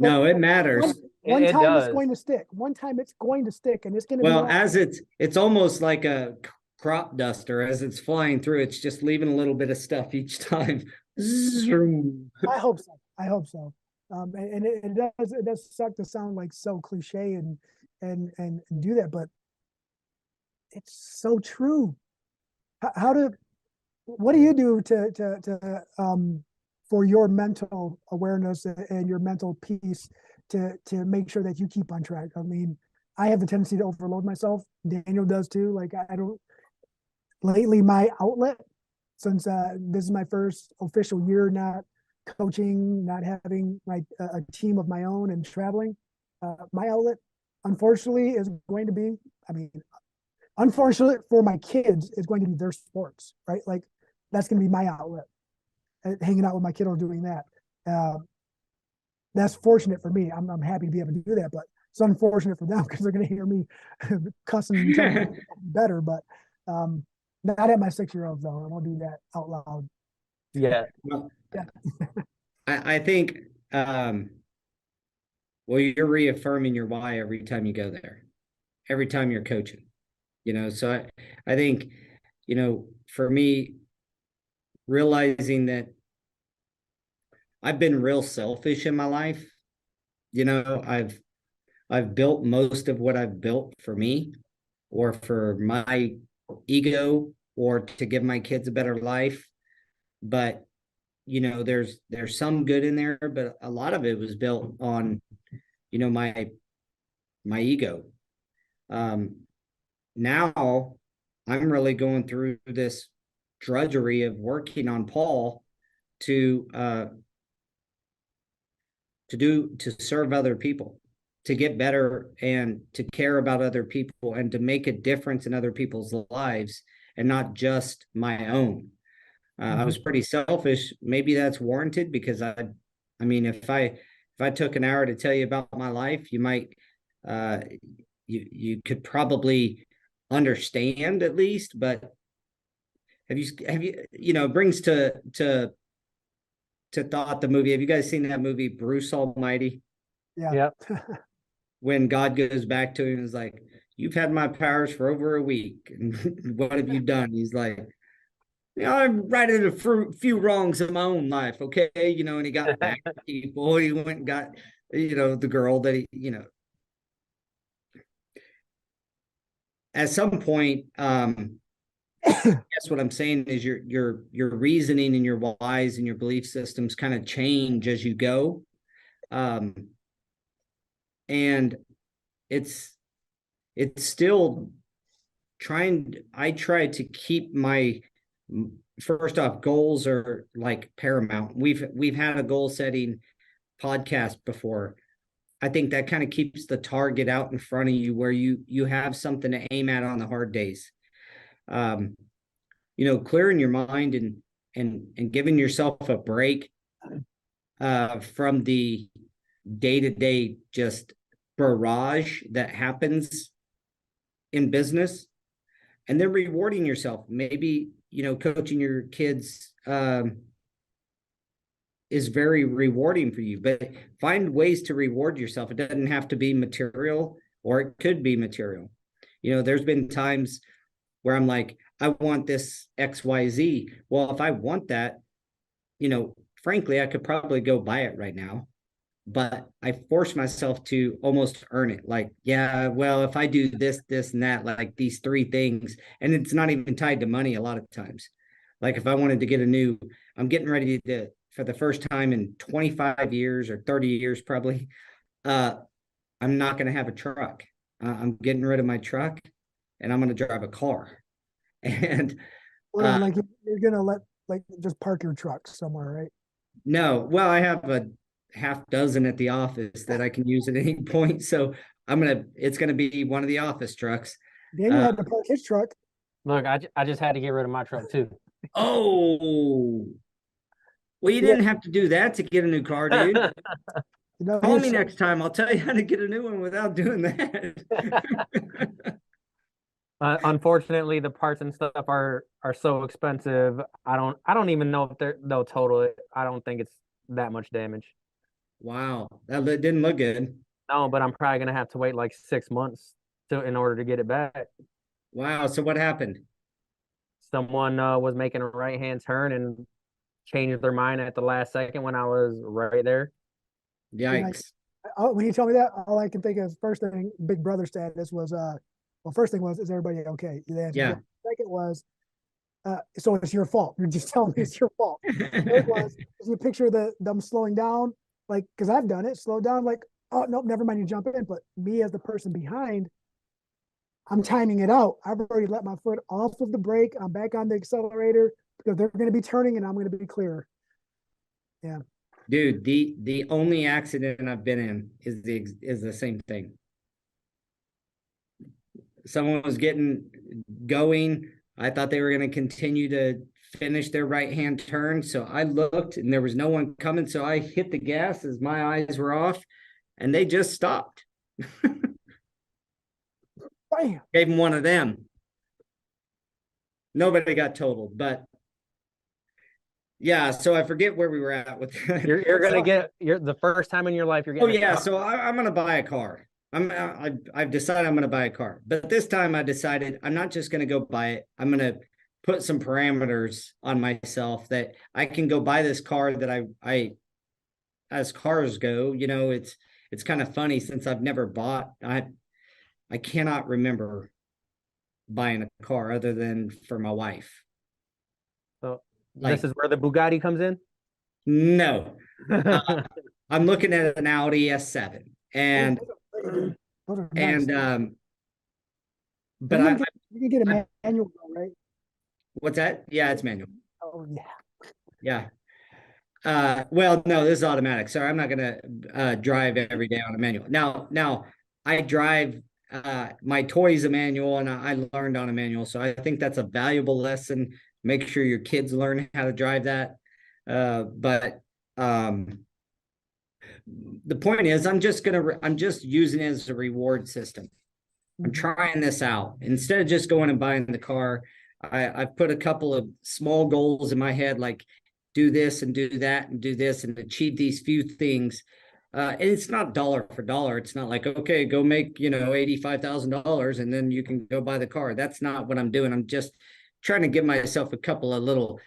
But no, it matters. One time it's going to stick. One time it's going to stick, and it's going to be. Well, as it's almost like a crop duster. As it's flying through, it's just leaving a little bit of stuff each time. I hope so. And it does suck to sound like so cliche and and do that. But it's so true. What do you do to for your mental awareness and your mental peace to make sure that you keep on track? I mean, I have the tendency to overload myself. Daniel does too. Like I don't, lately my outlet, since this is my first official year not coaching, not having a team of my own and traveling, my outlet unfortunately is going to be, I mean, unfortunately for my kids, is going to be their sports, right? Like that's going to be my outlet, hanging out with my kid or doing that. That's fortunate for me. I'm happy to be able to do that, but it's unfortunate for them because they're going to hear me cussing and telling me better. But not at my 6-year-old though. I won't do that out loud. Yeah. Well, Yeah. I think, well, you're reaffirming your why every time you go there, every time you're coaching, so I think, for me, realizing that I've been real selfish in my life, I've built most of what I've built for me or for my ego or to give my kids a better life. But, there's some good in there, but a lot of it was built on, my ego. Now I'm really going through this drudgery of working on Paul to serve other people, to get better and to care about other people and to make a difference in other people's lives and not just my own. I was pretty selfish. Maybe that's warranted because I mean, if I took an hour to tell you about my life, you might, you could probably understand at least. But have you, it brings to thought the movie. Have you guys seen that movie, Bruce Almighty? Yeah. When God goes back to him and is like, "You've had my powers for over a week, and what have you done?" He's like, I'm righted a few wrongs in my own life, okay? And he got back to people. He went and got, the girl that he, at some point, that's what I'm saying is your reasoning and your whys and your belief systems kind of change as you go. And it's still I try to keep my, first off, goals are like paramount. We've had a goal setting podcast before. I think that kind of keeps the target out in front of you where you have something to aim at on the hard days. Clearing your mind and giving yourself a break from the day-to-day just barrage that happens in business, and then rewarding yourself. Maybe, coaching your kids is very rewarding for you, but find ways to reward yourself. It doesn't have to be material, or it could be material. There's been times where I'm like, I want this XYZ. Well, if I want that, frankly, I could probably go buy it right now, but I force myself to almost earn it. Like, yeah, well, if I do this, this, and that, like these 3 things, and it's not even tied to money a lot of times. Like if I wanted to get I'm getting ready to, for the first time in 25 years or 30 years, probably, I'm not going to have a truck. I'm getting rid of my truck and I'm going to drive a car. And like you're going to just park your truck somewhere, right? No, well, I have a half dozen at the office that I can use at any point. So it's going to be one of the office trucks. Daniel had to park his truck. Look, I just had to get rid of my truck too. Oh, well, you didn't have to do that to get a new car, dude. Call me next time. I'll tell you how to get a new one without doing that. Unfortunately, the parts and stuff are so expensive. I don't even know if they'll total it. I don't think it's that much damage. Wow, that didn't look good. No, but I'm probably gonna have to wait like 6 months in order to get it back. Wow. So what happened? Someone was making a right-hand turn and changed their mind at the last second when I was right there. Yikes. when you told me that, all I can think of first thing, big brother status was, well, first thing was, is everybody okay? The answer. Yeah. Second was, so it's your fault. You're just telling me it's your fault. Third was, is you picture them slowing down, like, because I've done it, slow down, like, oh, nope, never mind, you jump in. But me as the person behind, I'm timing it out. I've already let my foot off of the brake. I'm back on the accelerator because they're going to be turning and I'm going to be clearer. Yeah. Dude, the only accident I've been in is the same thing. Someone was getting going. I thought they were going to continue to finish their right-hand turn. So I looked and there was no one coming. So I hit the gas as my eyes were off and they just stopped. Bam. Gave them one of them. Nobody got totaled, but yeah, so I forget where we were at with you're gonna get the first time in your life you're getting. Oh yeah, so I'm gonna buy a car. I've decided I'm gonna buy a car, but this time I decided I'm not just gonna go buy it. I'm gonna put some parameters on myself that I can go buy this car that I as cars go, you know, it's kind of funny since I've never bought. I cannot remember buying a car other than for my wife. So Like, this is where the Bugatti comes in? No. I'm looking at an Audi S7 and Nice. but you can get a manual, right? What's that? Yeah, it's manual. Oh yeah. Yeah. Well, no, this is automatic. Sorry, I'm not gonna drive every day on a manual. Now I drive my toy's a manual and I learned on a manual. So I think that's a valuable lesson. Make sure your kids learn how to drive that. But the point is I'm just using it as a reward system. I'm trying this out. Instead of just going and buying the car, I've put a couple of small goals in my head, like do this and do that and do this and achieve these few things. And it's not dollar for dollar. It's not like, okay, go make, $85,000 and then you can go buy the car. That's not what I'm doing. I'm just trying to give myself a couple of little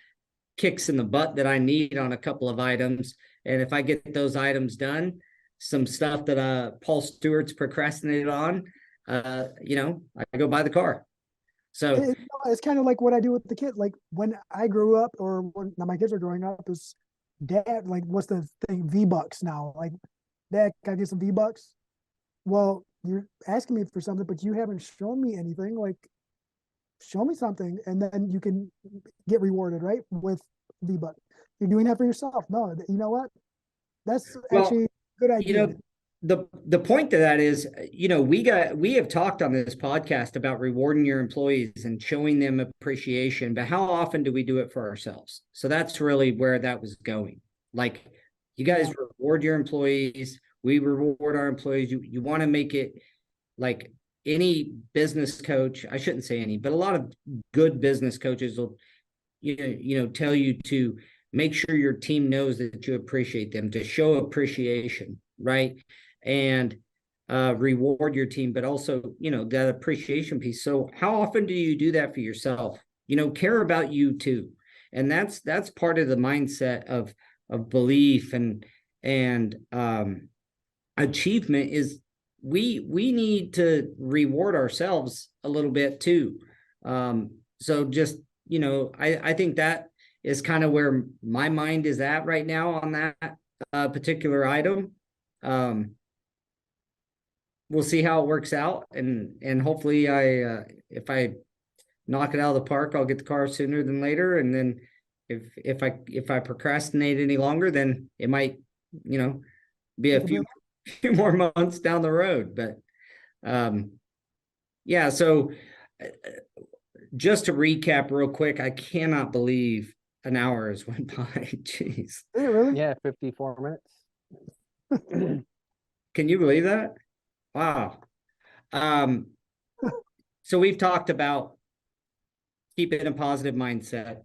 kicks in the butt that I need on a couple of items. And if I get those items done, some stuff that Paul Stewart's procrastinated on, I go buy the car. So it's kind of like what I do with the kids. Like when I grew up, or when my kids are growing up, is dad, like, what's the thing? V-Bucks now. Like, dad, can I get some V-Bucks? Well, you're asking me for something, but you haven't shown me anything. Like, show me something, and then you can get rewarded, right? With V-Bucks. You're doing that for yourself. No, you know what? That's actually a good idea. The point to that is, we have talked on this podcast about rewarding your employees and showing them appreciation, but how often do we do it for ourselves? So that's really where that was going. Like, you guys reward your employees, we reward our employees. You want to make it like any business coach, I shouldn't say any, but a lot of good business coaches will, tell you to make sure your team knows that you appreciate them, to show appreciation, right? And reward your team, but also, that appreciation piece. So how often do you do that for yourself? Care about you too. And that's part of the mindset of belief and achievement is we need to reward ourselves a little bit too. So just, I think that is kind of where my mind is at right now on that particular item. We'll see how it works out, and hopefully if I knock it out of the park, I'll get the car sooner than later. And then if I procrastinate any longer, then it might, be a few more months down the road. But yeah, so just to recap real quick, I cannot believe an hour has went by. Jeez. Yeah, really? Yeah, 54 minutes. Can you believe that? Wow. So we've talked about keeping a positive mindset,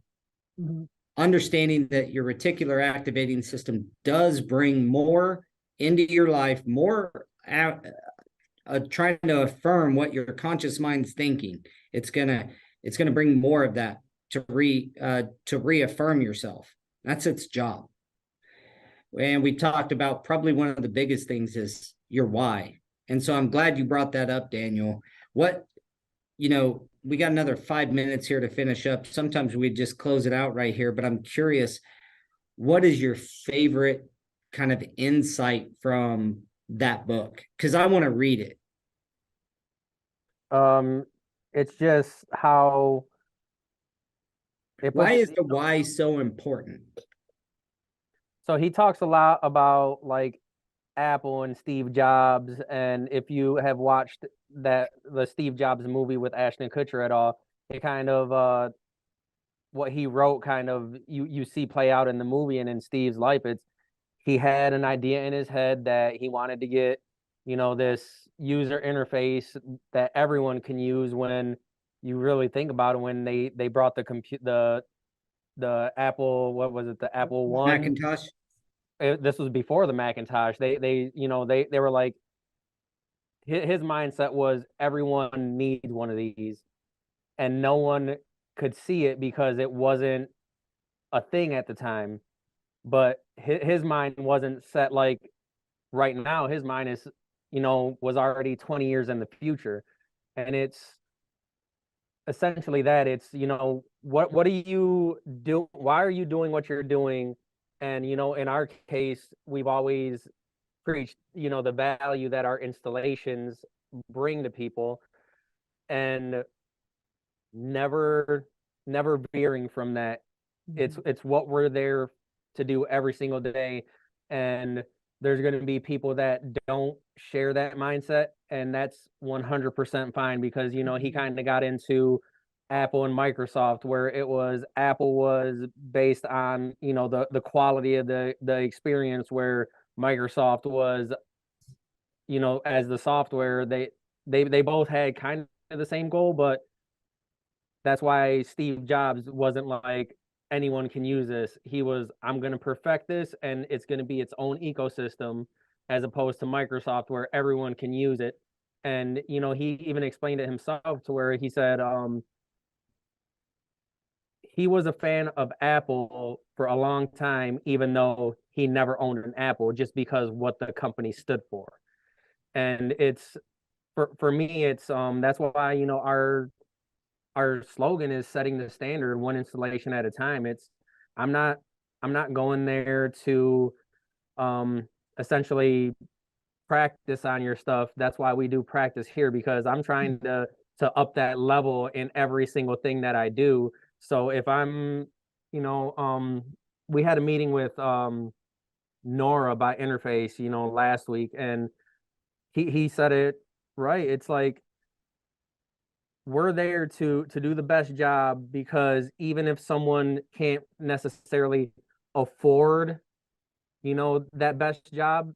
understanding that your reticular activating system does bring more into your life, more trying to affirm what your conscious mind's thinking. It's gonna bring more of that to reaffirm yourself. That's its job. And we talked about probably one of the biggest things is your why. And so I'm glad you brought that up, Daniel. What, we got another 5 minutes here to finish up. Sometimes we just close it out right here, but I'm curious, what is your favorite kind of insight from that book? Because I want to read it. It's just how Why is the why so important? So he talks a lot about like Apple and Steve Jobs, and if you have watched the Steve Jobs movie with Ashton Kutcher at all, it kind of what he wrote kind of you see play out in the movie and in Steve's life. It's he had an idea in his head that he wanted to get, this user interface that everyone can use. When you really think about it, when they brought the Apple, what was it, the Apple One Macintosh. This was before the Macintosh. They were like, his mindset was everyone needs one of these, and no one could see it because it wasn't a thing at the time. But his mind wasn't set like right now. His mind is, was already 20 years in the future, and it's essentially that. It's, what do you do? Why are you doing what you're doing? And in our case, we've always preached, the value that our installations bring to people, and never veering from that. It's what we're there to do every single day. And there's going to be people that don't share that mindset, and that's 100% fine, because he kind of got into Apple and Microsoft, where it was Apple was based on the quality of the experience, where Microsoft was as the software. They both had kind of the same goal, but that's why Steve Jobs wasn't like anyone can use this. He was, I'm going to perfect this, and it's going to be its own ecosystem, as opposed to Microsoft, where everyone can use it. And he even explained it himself, to where he said he was a fan of Apple for a long time, even though he never owned an Apple, just because what the company stood for. And it's for me, it's that's why our slogan is setting the standard one installation at a time. It's I'm not going there to essentially practice on your stuff. That's why we do practice here, because I'm trying to up that level in every single thing that I do. So if I'm, we had a meeting with Nora by Interface, last week, and he said it right. It's like, we're there to do the best job, because even if someone can't necessarily afford, that best job,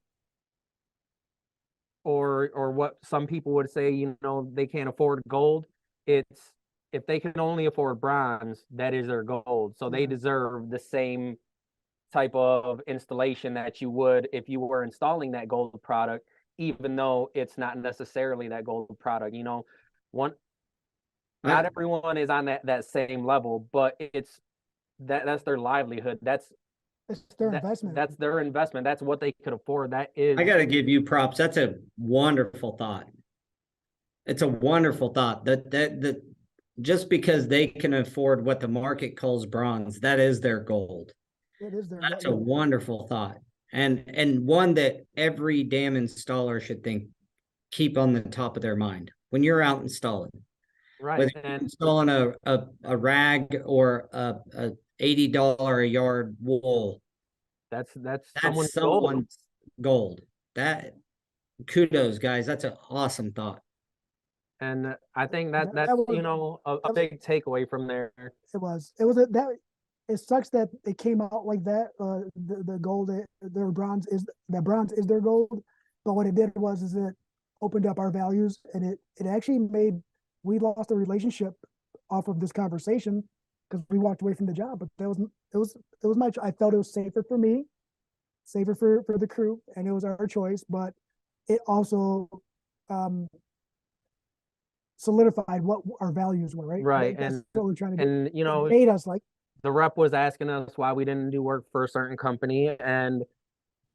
or what some people would say, they can't afford gold. It's, if they can only afford bronze, that is their gold. So they deserve the same type of installation that you would if you were installing that gold product, even though it's not necessarily that gold product. Not everyone is on that same level, but it's that's their livelihood. It's their investment. That's their investment. That's what they could afford. That is. I got to give you props. That's a wonderful thought. It's a wonderful thought that just because they can afford what the market calls bronze, that is their gold. It is their. That's a wonderful thought, and one that every damn installer should keep on the top of their mind when you're out installing. Right. Whether you're installing a rag or a $80 a yard wool, that's someone's gold. That, kudos, guys. That's an awesome thought. And I think that's a big takeaway from there. It sucks that it came out like that. The gold, their bronze is their gold. But what it did is it opened up our values, and it actually made, we lost a relationship off of this conversation, because we walked away from the job. But it was I felt it was safer for me, safer for the crew, and it was our choice. But it also solidified what our values were, right? Right. That's what we're trying to do. And it made us like, the rep was asking us why we didn't do work for a certain company, and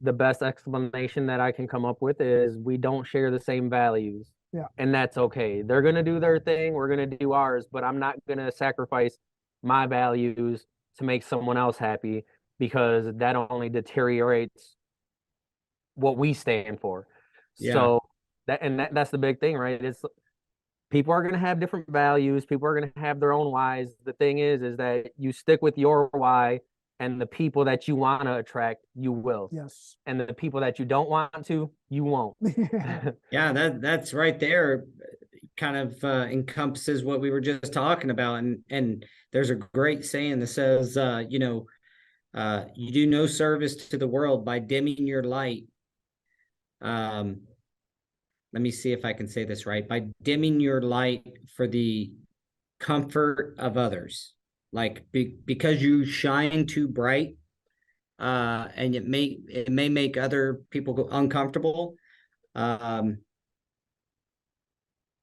the best explanation that I can come up with is we don't share the same values. Yeah. And that's okay. They're going to do their thing. We're going to do ours, but I'm not going to sacrifice my values to make someone else happy, because that only deteriorates what we stand for. Yeah. So that's the big thing, right? It's people are going to have different values. People are going to have their own whys. The thing is that you stick with your why, and the people that you want to attract, you will. Yes. And the people that you don't want to, you won't. Yeah, that's right there. Kind of encompasses what we were just talking about. And there's a great saying that says, you do no service to the world by dimming your light. Let me see if I can say this right. By dimming your light for the comfort of others, like because you shine too bright, and it may make other people go uncomfortable.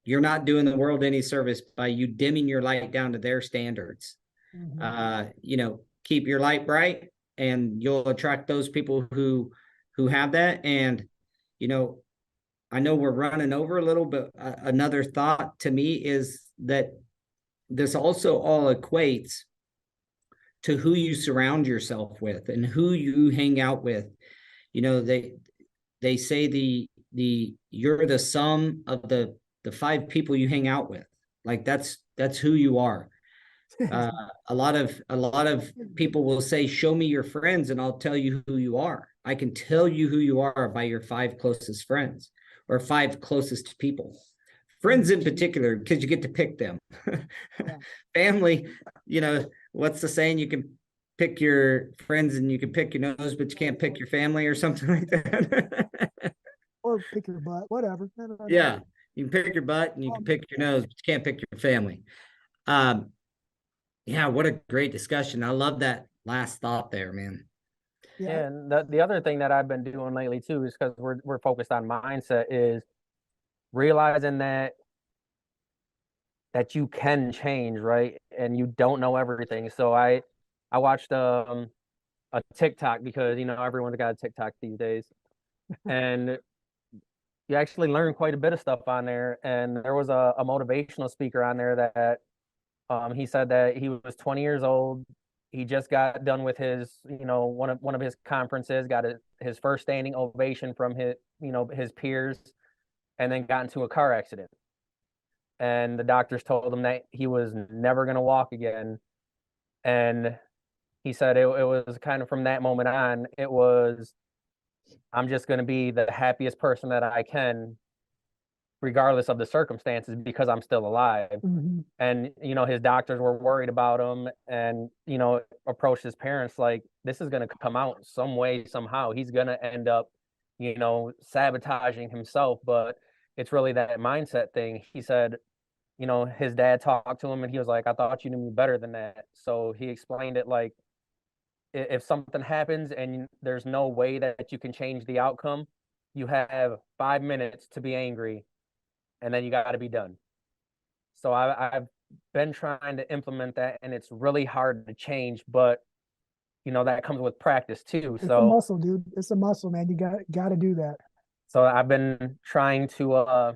You're not doing the world any service by you dimming your light down to their standards. Keep your light bright, and you'll attract those people who have that. And I know we're running over a little, but another thought to me is that this also all equates to who you surround yourself with and who you hang out with. They say you're the sum of the 5 people you hang out with. Like that's who you are. A lot of people will say, show me your friends and I'll tell you who you are. I can tell you who you are by your 5 closest friends, or 5 closest people. Friends in particular, because you get to pick them. Yeah. Family, what's the saying? You can pick your friends and you can pick your nose, but you can't pick your family, or something like that. Or pick your butt, whatever. Yeah, you can pick your butt and you can pick your nose, but you can't pick your family. Yeah, what a great discussion. I love that last thought there, man. Yeah, and the other thing that I've been doing lately too is, because we're focused on mindset, is realizing that you can change, right? And you don't know everything. So I watched a TikTok, because everyone's got a TikTok these days, and you actually learn quite a bit of stuff on there. And there was a motivational speaker on there that he said that he was 20 years old. He just got done with his, one of his conferences, got his first standing ovation from his peers, and then got into a car accident. And the doctors told him that he was never going to walk again. And he said it was kind of from that moment on, it was, I'm just going to be the happiest person that I can, regardless of the circumstances, because I'm still alive. Mm-hmm. And his doctors were worried about him, and approached his parents like, this is going to come out some way, somehow. He's going to end up sabotaging himself. But it's really that mindset thing. He said his dad talked to him and he was like, I thought you knew me better than that. So he explained it like, if something happens and there's no way that you can change the outcome, you have 5 minutes to be angry, and then you got to be done. So I've been trying to implement that, and it's really hard to change, but that comes with practice too. It's a muscle, dude. It's a muscle, man. You got to do that. So I've been trying to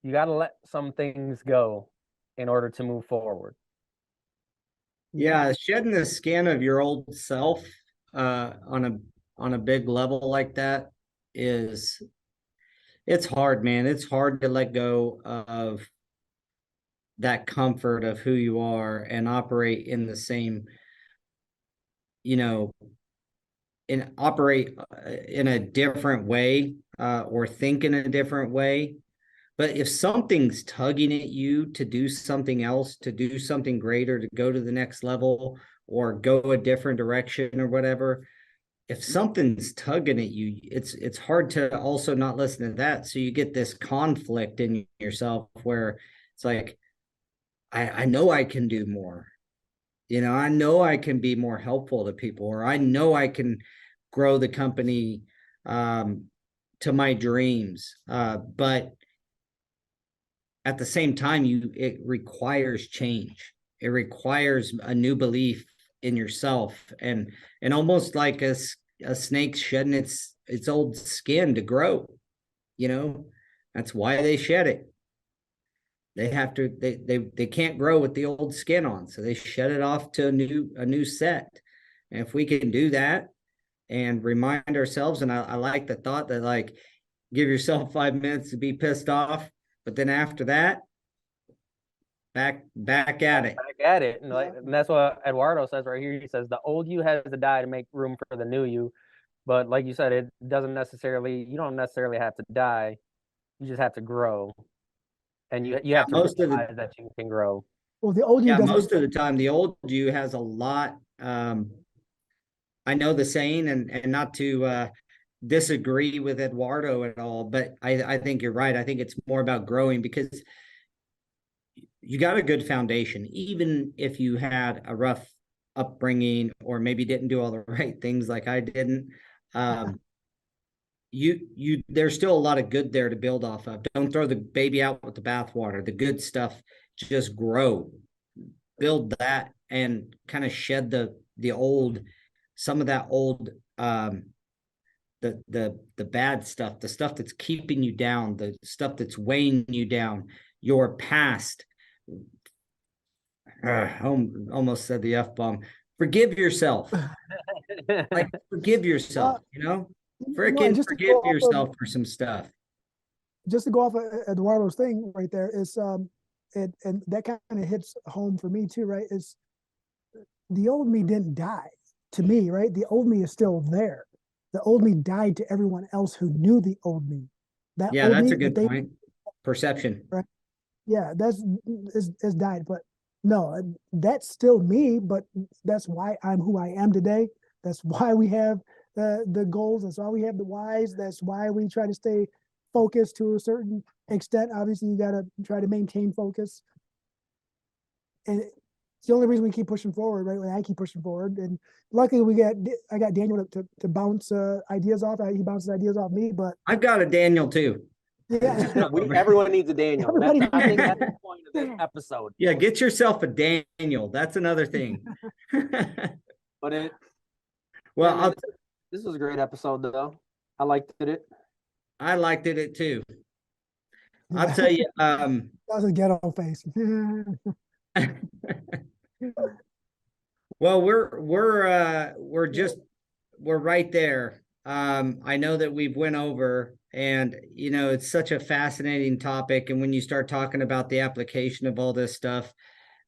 you got to let some things go in order to move forward. Yeah, shedding the skin of your old self on a big level like that it's hard, man. It's hard to let go of that comfort of who you are and operate in the same, and operate in a different way, or think in a different way. But if something's tugging at you to do something else, to do something greater, to go to the next level or go a different direction or whatever, if something's tugging at you, it's hard to also not listen to that. So you get this conflict in yourself where it's like, I know I can do more. I know I can be more helpful to people, or I know I can grow the company to my dreams. But at the same time, it requires change. It requires a new belief in yourself, and almost like a snake shedding its old skin to grow. That's why they shed it. They have to, they can't grow with the old skin on, so they shed it off to a new set. And if we can do that and remind ourselves, and I like the thought that, like, give yourself 5 minutes to be pissed off, but then after that, back at it. Back at it. And that's what Eduardo says right here. He says the old you has to die to make room for the new you. But like you said, you don't necessarily have to die. You just have to grow. And you have to realize that you can grow. Well, the old you doesn't. Most of the time, the old you has a lot. I know the saying, and not to disagree with Eduardo at all, but I think you're right. I think it's more about growing, because you got a good foundation. Even if you had a rough upbringing or maybe didn't do all the right things like I didn't, there's still a lot of good there to build off of. Don't throw the baby out with the bathwater. The good stuff, just grow, build that, and kind of shed the old, some of that old, the bad stuff, the stuff that's keeping you down, the stuff that's weighing you down, your past. Almost said the F-bomb. Forgive yourself. Like, forgive yourself, Freaking forgive yourself for some stuff. Just to go off of Eduardo's thing right there is, and that kind of hits home for me too, right? Is the old me didn't die to me, right? The old me is still there. The old me died to everyone else who knew the old me. That's a good point. Perception. Right. Yeah, is died, but no, that's still me. But that's why I'm who I am today. That's why we have the goals. That's why we have the whys. That's why we try to stay focused to a certain extent. Obviously, you got to try to maintain focus, and it's the only reason we keep pushing forward, right? When I keep pushing forward, and luckily I got Daniel to bounce ideas off. He bounces ideas off me, but I've got a Daniel too. Yeah, everyone needs a Daniel. I think that's the point of this episode. Yeah, get yourself a Daniel. That's another thing. But well, this was a great episode, though. I liked it. I liked it too. I'll tell you. That was a ghetto face. Well, we're right there. I know that we've went over, and it's such a fascinating topic. And when you start talking about the application of all this stuff,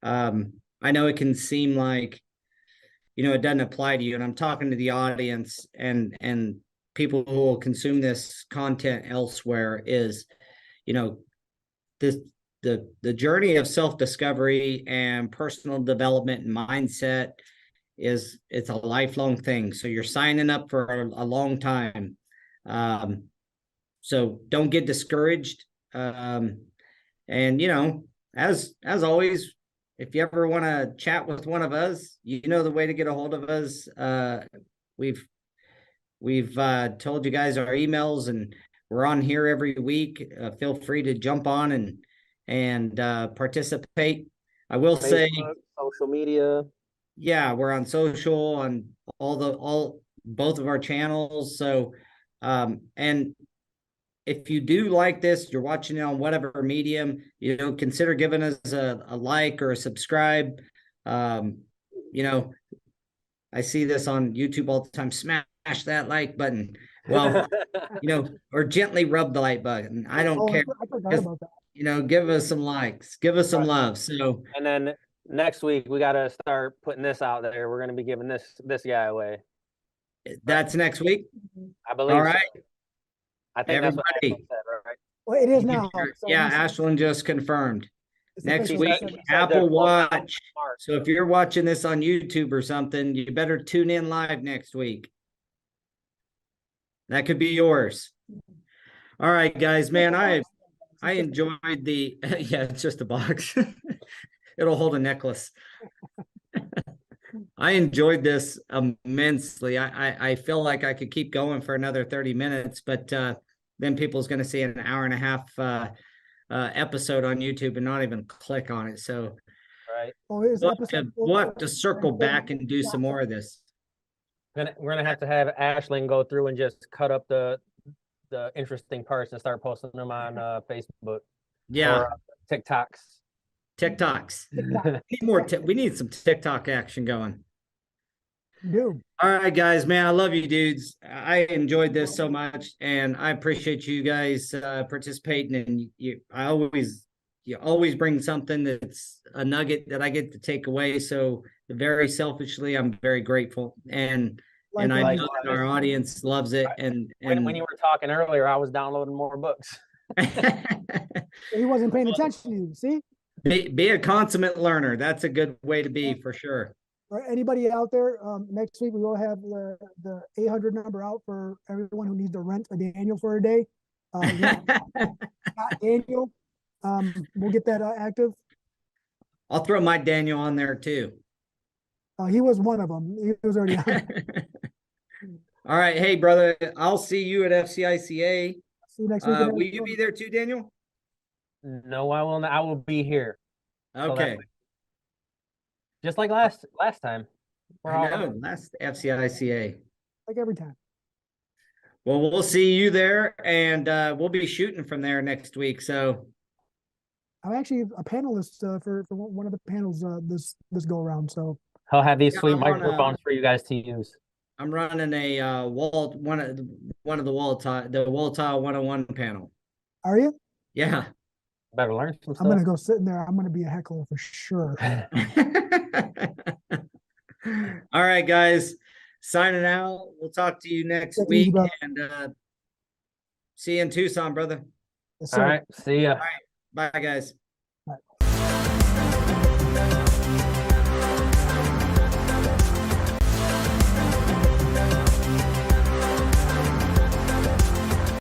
I know it can seem like, it doesn't apply to you. And I'm talking to the audience and people who will consume this content elsewhere is, the journey of self-discovery and personal development and mindset it's a lifelong thing. So you're signing up for a long time. So don't get discouraged. And as always, if you ever want to chat with one of us, the way to get a hold of us. We've told you guys our emails, and we're on here every week. Feel free to jump on and participate. I will Facebook, say social media. Yeah, we're on social, on both of our channels. So, and if you do like this, you're watching it on whatever medium, consider giving us a like or a subscribe. I see this on YouTube all the time. Smash that like button. Well, or gently rub the like button. I don't care. I forgot about that. Give us some likes, give us some love. So, and then next week we got to start putting this out there. We're going to be giving this guy away. That's next week. I believe. All right. So. I think everybody. That's what said, right? Well, it is now. So Ashlyn just confirmed. Next week, Apple Watch. So if you're watching this on YouTube or something, you better tune in live next week. That could be yours. All right, guys, man, I enjoyed the, it's just a box. It'll hold a necklace. I enjoyed this immensely. I feel like I could keep going for another 30 minutes, but then people's going to see an hour and a half episode on YouTube and not even click on it. So right. We'll have to circle back and do some more of this. We're gonna have to have Ashlyn go through and just cut up the interesting parts and start posting them on Facebook Yeah, or TikToks. TikToks. TikTok. We need some TikTok action going. Dude, All right, guys, man, I love you dudes. I enjoyed this so much, and I appreciate you guys participating. And you always bring something that's a nugget that I get to take away. So very selfishly, I'm very grateful. And I likewise. know that our audience loves it. And When you were talking earlier, I was downloading more books. He wasn't paying attention to you. See, be a consummate learner. That's a good way to be for sure. or anybody out there, next week we will have the 800 number out for everyone who needs to rent a Daniel for a day. Not Daniel. We'll get that active. I'll throw my Daniel on there too. He was one of them. He was already on. All right. Hey, brother, I'll see you at FCICA. See you next week. Will you be there too, Daniel? No, I will not. I will be here. Okay. Just like last time. I know, last FCICA. Like every time. Well, we'll see you there, and we'll be shooting from there next week. So I'm actually a panelist for one of the panels this go around. So I'll have these sweet I'm on microphones for you guys to use. I'm running a one of the wall tile 101 panel. are you? Yeah. Better learn some stuff. I'm gonna go sit in there. I'm gonna be a heckler for sure. All right, guys. Signing out. We'll talk to you next Take it easy, week, brother. and see you in Tucson, brother. Yes, All sir. right. See ya. Bye, guys.